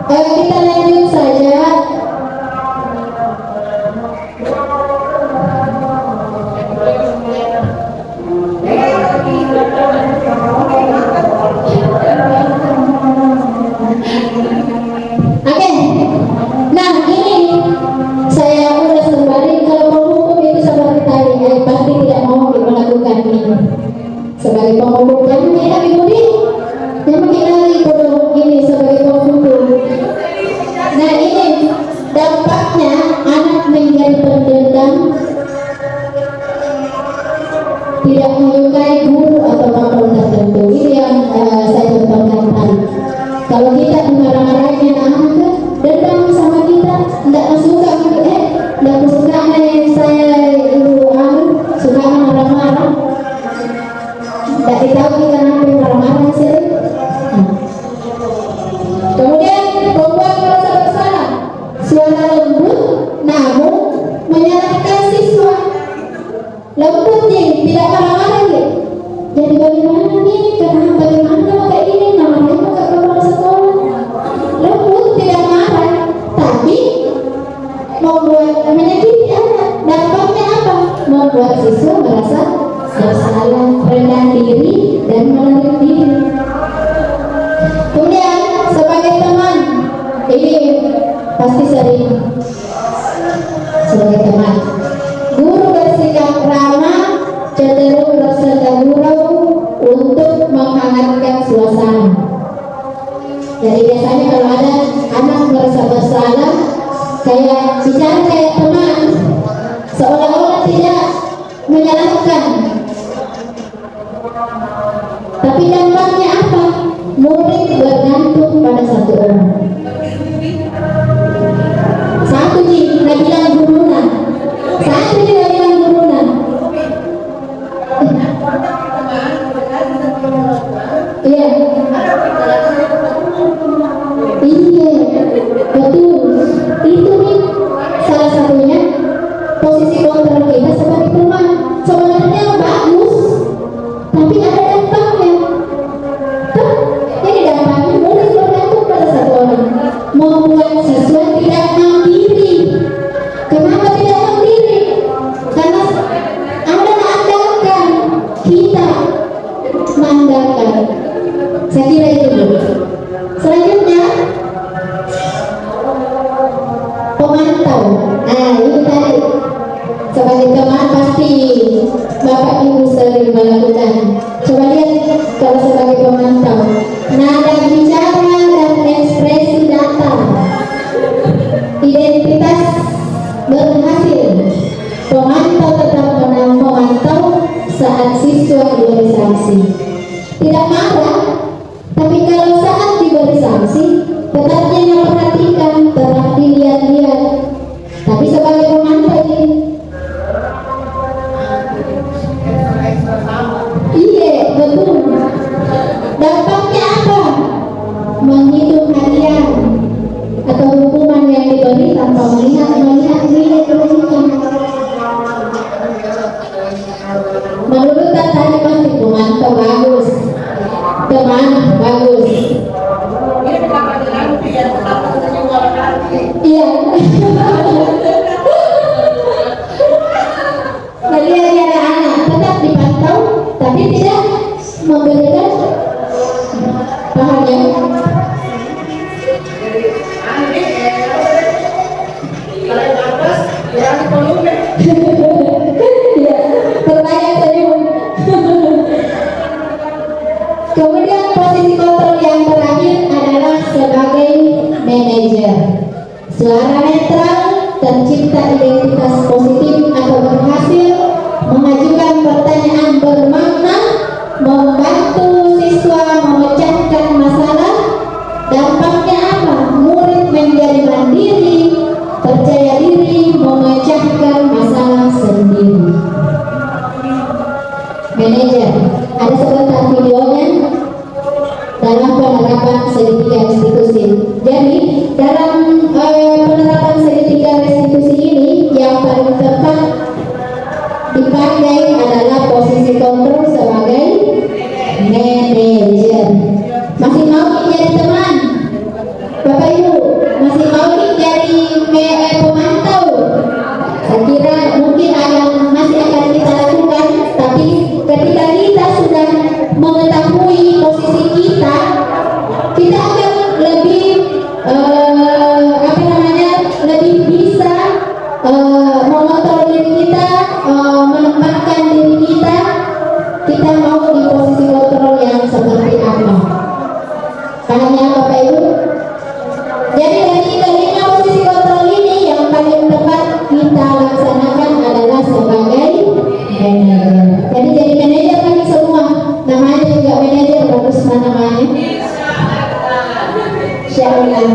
Kita lanjut saja. Oke, nah ini saya udah sembari kalau penghukum itu seperti tadi, pasti tidak mau melakukan ini. Sebagai penghukum yang tidak Budi, yang mengenali bodoh ini sebagai penghukum. Nah ini dampaknya anak menjadi pendendam, tidak menyukai guru atau maupun tertentu. Ini yang saya contohkan tadi. Kalau kita marah-marahin anak, dendam sama kita, tidak suka, tidak suka saya ibu suka marah-marah, tidak ditahu kenapa marah-marah sih? Kemudian membuat merasa bersalah, suara lembut namun menyalahkan siswa. Lembut nih, tidak marah-marah nih. Jadi bagaimana nih? Kenapa bagaimana kamu kayak ini? Namanya kok kepala sekolah. Lembut, tidak marah, tapi membuat menyakiti anak. Dampaknya apa? Membuat siswa merasa bersalah, rendah diri, dan menarik diri. Kemudian sebagai teman, ini pasti sering sebagai teman. Guru bersikap ramah cenderung bersenda gurau untuk menghangatkan suasana. Jadi biasanya kalau ada anak merasa bersalah, kayak bicara kayak teman, seolah-olah tidak menyalahkan. Tapi dampaknya apa? Murid bergantung pada satu orang. Satu nih, nggak bilang guruna. Satu nih nggak bilang guruna. Iya. Iya, betul. Itu nih salah satunya posisi kontrol kita sebagai teman. Sebenarnya bagus, tapi ada dampaknya. Jadi dampaknya murid bergantung pada satu orang, membuat siswa tidak mandiri. Kenapa tidak mandiri? Karena Anda mengandalkan, kita mengandalkan. Saya kira itu dulu. Selanjutnya pemantau. Nah ini tadi sebagai teman pasti Bapak Ibu sering melakukan. Coba lihat kalau sebagai pemantau, nada bicara dan ekspresi datar, identitas berhasil. Pemantau tetap memantau saat siswa diberi sanksi. Tidak marah, tapi kalau saat diberi sanksi tetap dia perhatikan, tetap dilihat-lihat. Tapi sebagai pemantau ini, iya betul. Dampaknya apa? Menghitung hadiah atau hukuman yang diberi tanpa melihat nilai kebaikan. Menurut tadi pasti pemantau bagus, teman bagus. Iya. Tadi ada anak tetap dipantau, tapi tidak memberikan bahannya. Ya, pertanyaan serius. Kemudian posisi kontrol yang terakhir adalah sebagai manajer. Suara netral, tercipta identitas positif atau berhasil mengajukan pertanyaan bermakna, membantu siswa memecahkan masalah. Dampaknya apa? Murid menjadi mandiri, percaya diri, memecahkan masalah sendiri. Manajer, ada sebentar videonya dalam penerapan segitiga restitusi. Jadi dalam penerapan segitiga restitusi ini yang paling tepat dipakai adalah posisi kontrol sebagai manajer. Masih mau jadi teman? Bapak Ibu, masih mau jadi pemantau? Saya kira mungkin masih akan kita lakukan, tapi ketika kita sudah mengetahui posisi kita, kita akan lebih lebih bisa mengontrol diri kita, menempatkan diri kita. Kita mau di posisi kontrol yang seperti apa? Pahamnya Bapak Ibu? Jadi dari kelima posisi kontrol ini yang paling tepat kita laksanakan adalah sebagai manajer. Jadi manajer lagi semua, namanya juga manajer, bagus namanya. Insyaallah.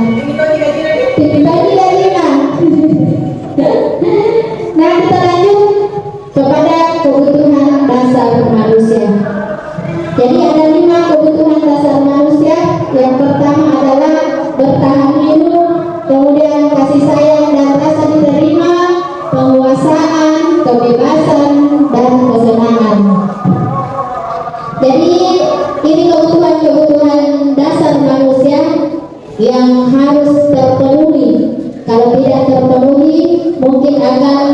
Dibagi dari Nah kita lanjut kepada kebutuhan dasar manusia. Jadi ada Ada 5 kebutuhan dasar manusia. Yang pertama adalah bertahan hidup, kemudian kasih sayang dan rasa diterima, penguasaan, kebebasan, dan kesenangan. Jadi ini kebutuhan-kebutuhan dasar manusia yang harus terpenuhi. Kalau tidak terpenuhi, mungkin akan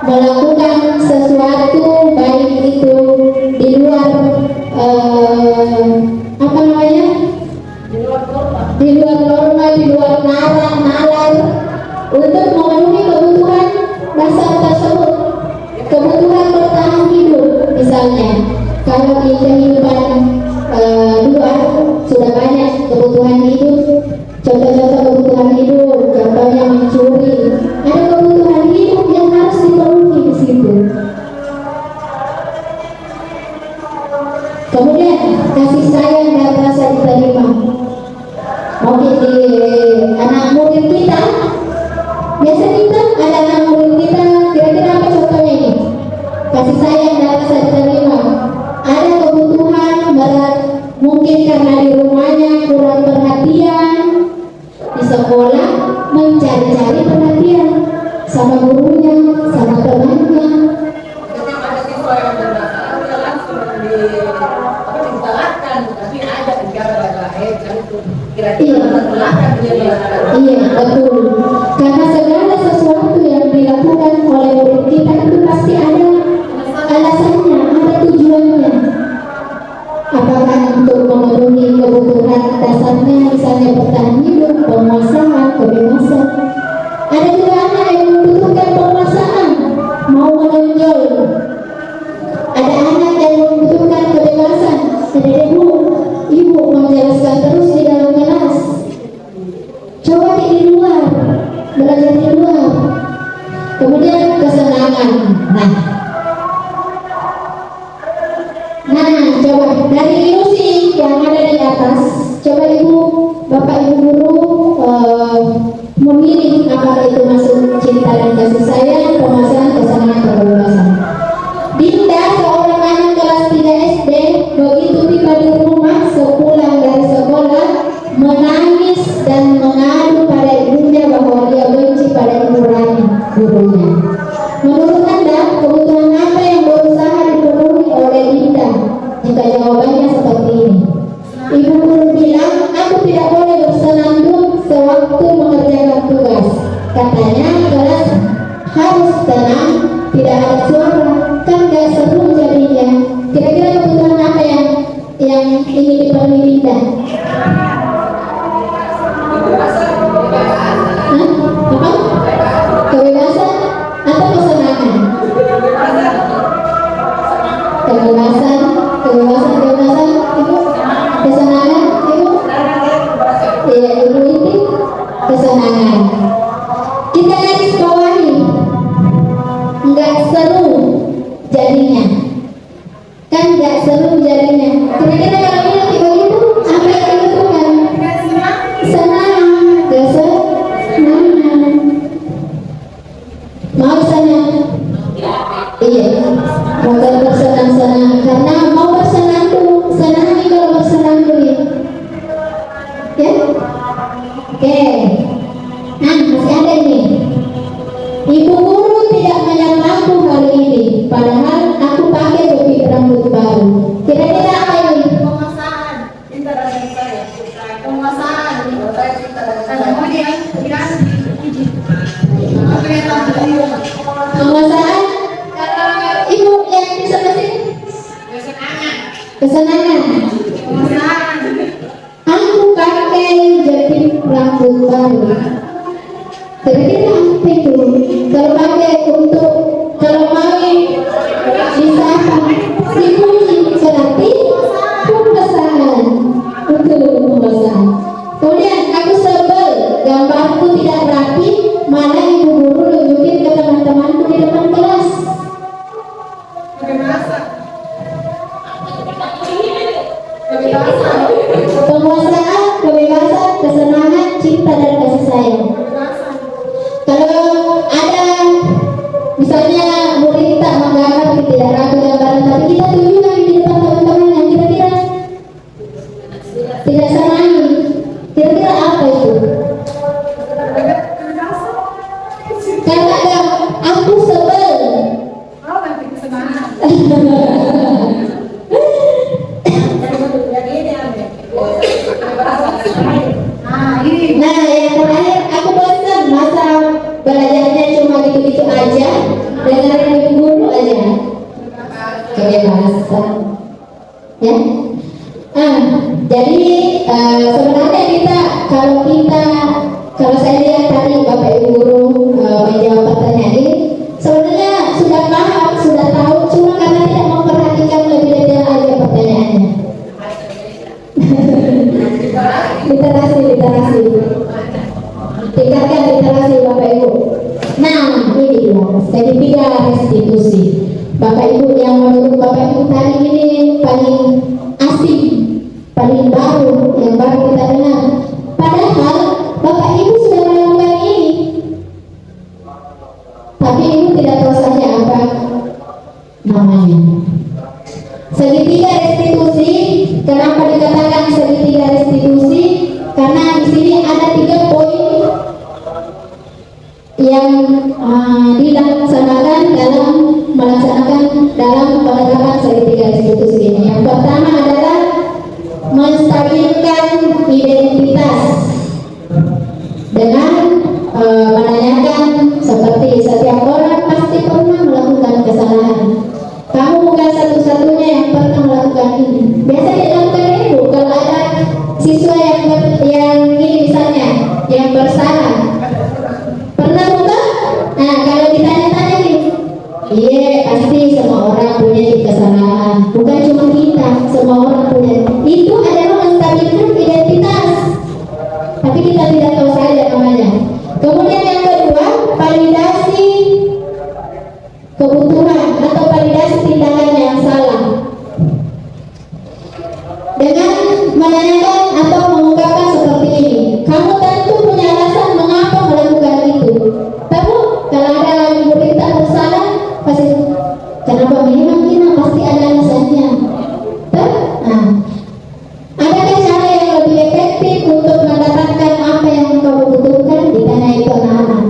melakukan sesuatu baik itu di luar apa namanya? Di luar norma, di luar nalar untuk memenuhi kebutuhan dasar tersebut. Kebutuhan bertahan hidup misalnya, kalau di kehidupan luar sudah banyak kebutuhan hidup, contoh-contoh kebutuhan hidup, contohnya mencuri. Ada kebutuhan hidup yang harus dipenuhi di situ. Kemudian kasih sayang dan rasa diterima. Mungkin di anak murid kita, biasa kita ada anak murid kita, kira-kira apa contohnya ini? Kasih sayang dan rasa diterima. Ada kebutuhan berat, mungkin karena di rumahnya kurang perhatian, di sekolah mencari-cari perhatian sama gurunya, sama temannya. Ketika ada siswa yang bermasalah, dia langsung disalahkan, tapi ada negara lain kan itu kira-kira menyalahkan dia melakukan. Iya, betul. Karena segala sesuatu yang dilakukan oleh murid kita itu pasti ada alasannya, ada tujuannya. Apakah untuk memenuhi kebutuhan dasarnya, misalnya bertahan hidup, penguasaan, kebebasan. Ada juga anak yang membutuhkan penguasaan, mau menonjol. Ada anak yang membutuhkan kebebasan. Jadi ibu menjelaskan terus di dalam kelas. Coba di luar, belajar di luar. Kemudian kesenangan. Nah, coba dari ilusi yang ada di atas, coba ibu, bapak, ibu guru memilih apakah itu masuk cinta dan kasih sayang, penguasaan, kesenangan, kebebasan. Dinda, seorang anak kelas 3 SD, begitu tiba di rumah sepulang dari sekolah, menangis dan mengadu pada ibunya bahwa dia benci pada gurunya. Menurut Anda, kebutuhan apa yang berusaha dipenuhi oleh Dinda? Jika jawabannya seperti ini. Ibu guru bilang, aku tidak boleh bersenandung sewaktu mengerjakan tugas. Katanya kelas harus tenang, tidak ada suara, kan gak seru jadinya. Kira-kira kebutuhan apa yang ingin dipenuhi Dinda? Hah? Apa? Kebebasan atau kesenangan? Kebebasan, ibu. Kesenangan, ibu. Iya, ibu itu kesenangan. Kita garis bawahi, nggak seru jadinya, kan nggak seru jadinya. Kira-kira kalau bilang kayak begitu, apa yang dibutuhkan? Senang, kesenangan. Mau senang? Iya, bukan bersenang-senang, karena mau bersenandung, senang nih kalau bersenandung ya. Oke. Nah, masih ada ini. Ibu guru tidak menyamaku hari ini, padahal aku pakai topi rambut baru. Kira-kira apa ini? Penguasaan, cinta dan kasih sayang. Penguasaan, Saya cinta dan saya. kemudian apa yang tahu? Penguasaan. Ibu yang bisa kasih kesenangan. Penguasaan, Aku pakai jepit rambut baru. Kira-kira apa itu? Kalau pakai untuk, kalau mau disapa, dipuji, berarti pembesaran. Untuk pembesaran. Kemudian aku sebel, gambarku tidak rapi, malah ibu guru nunjukin ke teman-temanku di depan kelas. kebebasan, Penguasaan, kebebasan, kesenangan, cinta dan kasih sayang. Kalau ada misalnya murid kita menggambar tidak rapi gambaran, tapi kita tunjukkan di depan teman-temannya, Ya. Jadi sebenarnya kalau saya lihat tadi Bapak Ibu guru menjawab pertanyaan ini, sebenarnya sudah paham, sudah tahu, cuma karena tidak memperhatikan lebih detail aja pertanyaannya. Literasi. Tingkatkan literasi Bapak Ibu. Nah, ini dia segitiga restitusi. Bapak Ibu yang menurut Bapak Ibu tadi ini paling asing, paling baru, yang baru kita dengar. Padahal Bapak Ibu sudah melakukan ini, tapi Ibu tidak tahu saja apa namanya. Segitiga restitusi. Kenapa dikatakan segitiga restitusi? Karena di sini ada 3 poin yang dilaksanakan dalam penerapan segitiga restitusi ini. Yang pertama adalah menstabilkan identitas dengan menanyakan seperti setiap orang pasti pernah melakukan kesalahan. Kamu bukan satu-satunya yang pernah melakukan ini. Biasa dilakukan itu kalau ada siswa yang ini misalnya yang bersalah. Pernah bukan? Nah, kalau ditanya-tanya nih, iya pasti semua orang punya kesalahan. Bukan cuma kita, semua orang punya. Itu adalah menstabilkan identitas. Tapi kita tidak tahu saja namanya. Kemudian yang kedua, validasi kebutuhan atau validasi tindakan yang salah. Dengan menanyakan atau mengungkapkan seperti ini, kamu tentu punya alasan mengapa melakukan itu. Tahu kalau ada murid tak bersalah, pasti kenapa memang kita pasti ada alasannya. Nah, adakah cara yang lebih efektif untuk mendapatkan apa yang kamu butuhkan? Ditanya itu anak-anak.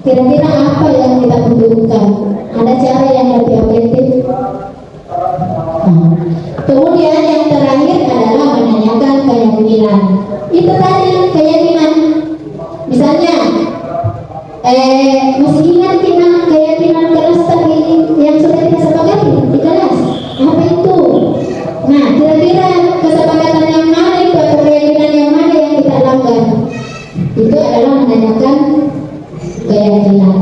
Kira-kira apa yang kita butuhkan? Ada cara yang lebih efektif? Kemudian yang terakhir adalah menanyakan keyakinan. Itu tadi keyakinan. Misalnya, masih ingat keyakinan kelas tadi yang sudah kita sepakati di kelas? Apa itu? Nah, kira-kira kesepakatan yang mana itu atau keyakinan yang mana yang kita lakukan? Itu adalah menanyakan keyakinan.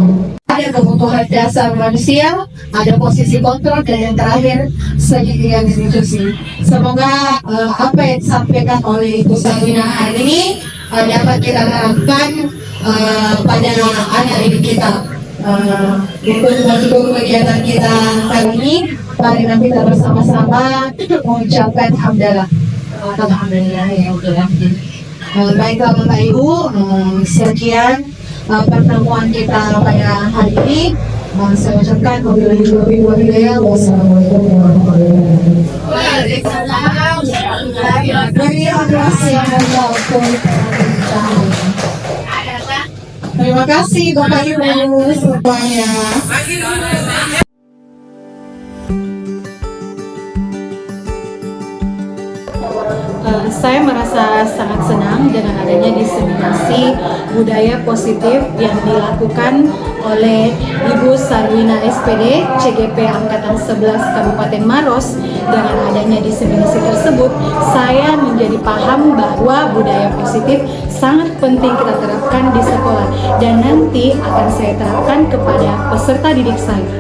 Ada kebutuhan dasar manusia, ada posisi kontrol, dan yang terakhir segitiga restitusi. Semoga apa yang disampaikan oleh Ibu Sarwina hari ini dapat kita terapkan pada anak didik kita. Untuk mendukung kegiatan kita kali ini, mari kita bersama-sama mengucapkan hamdalah. Alhamdulillah ya Allah. Baiklah Bapak Ibu, sekian pertemuan kita pada hari ini. Saya ucapkan wabillahi taufiq wal hidayah. Wassalamualaikum warahmatullahi wabarakatuh. Waalaikumsalam warahmatullahi wabarakatuh. Terima kasih Bapak Ibu semuanya. Saya merasa sangat senang dengan adanya diseminasi budaya positif yang dilakukan oleh Ibu Sarwina SPD CGP Angkatan 11 Kabupaten Maros. Dengan adanya diseminasi tersebut, saya menjadi paham bahwa budaya positif sangat penting kita terapkan di sekolah dan nanti akan saya terapkan kepada peserta didik saya.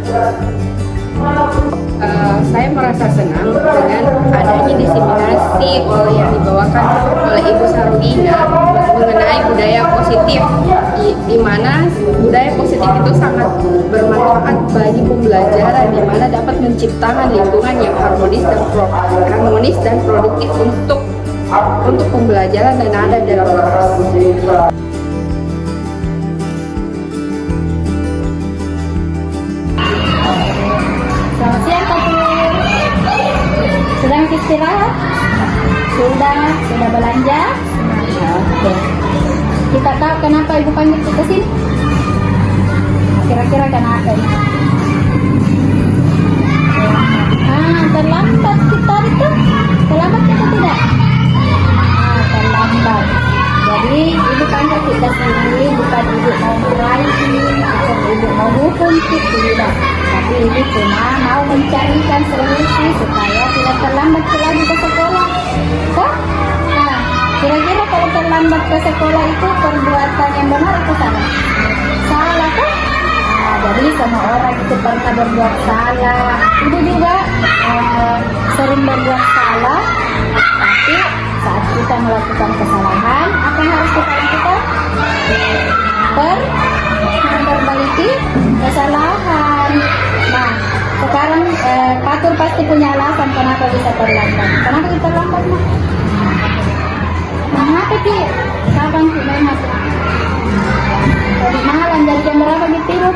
Saya merasa senang dengan adanya diseminasi yang dibawakan oleh Ibu Sarwina mengenai budaya positif, di mana budaya positif itu sangat bermanfaat bagi pembelajaran, di mana dapat menciptakan lingkungan yang harmonis dan produktif untuk pembelajaran dan ada dalam kelas. Selamat siang Pak Pur. Sedang istirahat? Sudah belanja? Oke. Kita tahu kenapa Ibu panggil kita sini? Kira-kira kenapa? Terlambat kita itu? Terlambat kita tidak? Terlambat. Jadi Ibu panggil kita sendiri bukan Ibu mau meraih atau Ibu mau hukum kita tidak. Tapi Ibu cuma mau mencarikan solusi supaya tidak terlambat lagi ke terlambat ke sekolah itu perbuatan yang benar atau salah? Salah kan? Nah, jadi semua orang itu pernah berbuat salah. Itu juga sering berbuat salah. Tapi saat kita melakukan kesalahan, apa yang harus kita lakukan? Memperbaiki kesalahan. Nah, sekarang Patur pasti punya alasan kenapa bisa terlambat. Kenapa kita terlambat, Mak? Kenapa Ki? Kapan Ki main HP? Tadi malam dari jam berapa Ki tidur?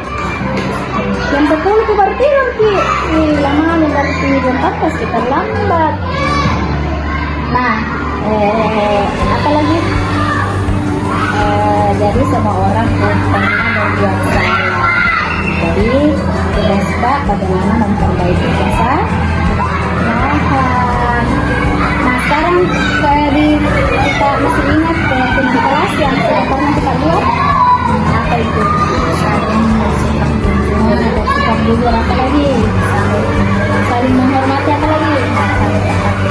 Jam 10 Ki baru tidur Ki. Lama dari tidur pas kita terlambat. Nah, apa lagi? Jadi semua orang pernah berbuat salah. Jadi tugas Pak bagaimana memperbaiki kesalahan. Nah sekarang kita masih ingat keyakinan kelas yang sudah pernah kita buat. Apa itu? Sikap jujur apa lagi? Saling menghormati apa lagi?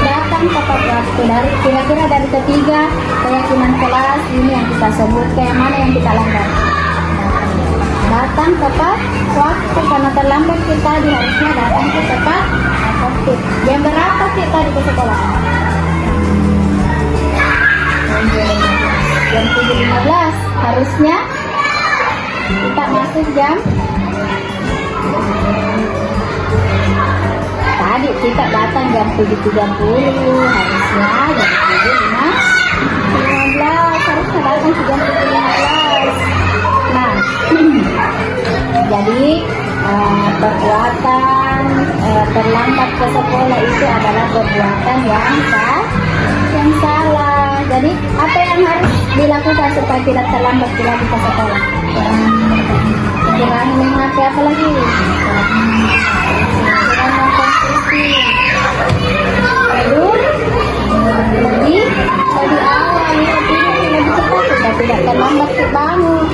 Datang tepat waktu. Dari kira-kira dari ketiga keyakinan kelas ini yang kita sebut, kayak mana yang kita langgar? Datang tepat waktu, karena terlambat kita harusnya datang ke tepat waktu. Jam berapa kita di sekolah? Jam 7.15. Harusnya kita masuk jam. Tadi kita datang jam 7.30, harusnya jam 7.15. Harusnya datang jam 7.15. Nah, jadi perbuatan terlambat ke sekolah itu adalah perbuatan yang salah. Jadi apa yang harus dilakukan supaya tidak terlambat lagi ke sekolah? Jangan main HP apa lagi? Jangan mengkonsumsi. Tidur lebih awal, lebih cepat supaya tidak terlambat bangun.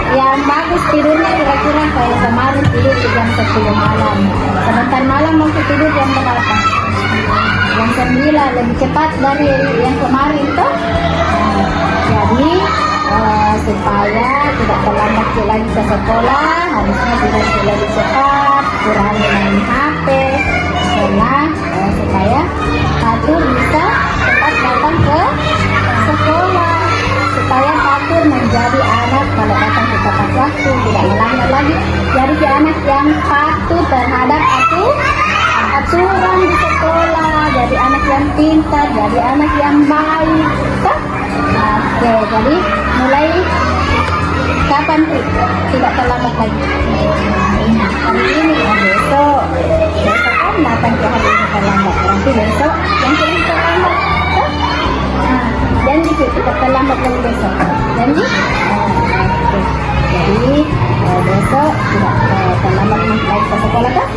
Yang bagus tidurnya kira-kira kayak kemarin tidur jam 10 malam. Sebentar malam mau tidur jam berapa? Jam 9, lebih cepat dari yang kemarin tuh. Jadi supaya tidak terlambat lagi ke sekolah, harusnya tidak lebih cepat, kurangi main HP, karena supaya Patur bisa cepat datang ke sekolah. Supaya Patur menjadi anak kalau datang ke tepat waktu, tidak melanggar lagi. Jadi anak yang patuh terhadap aturan di sekolah, jadi anak yang pintar, jadi anak yang baik. Oke, jadi mulai kapan tidak terlambat lagi? Hari ini, besok kan datang ke hari ini terlambat. Nanti besok yang sering terlambat. Janji kita terlambat lagi besok. Janji? Oke. Jadi besok tidak terlambat lagi ke sekolah kan?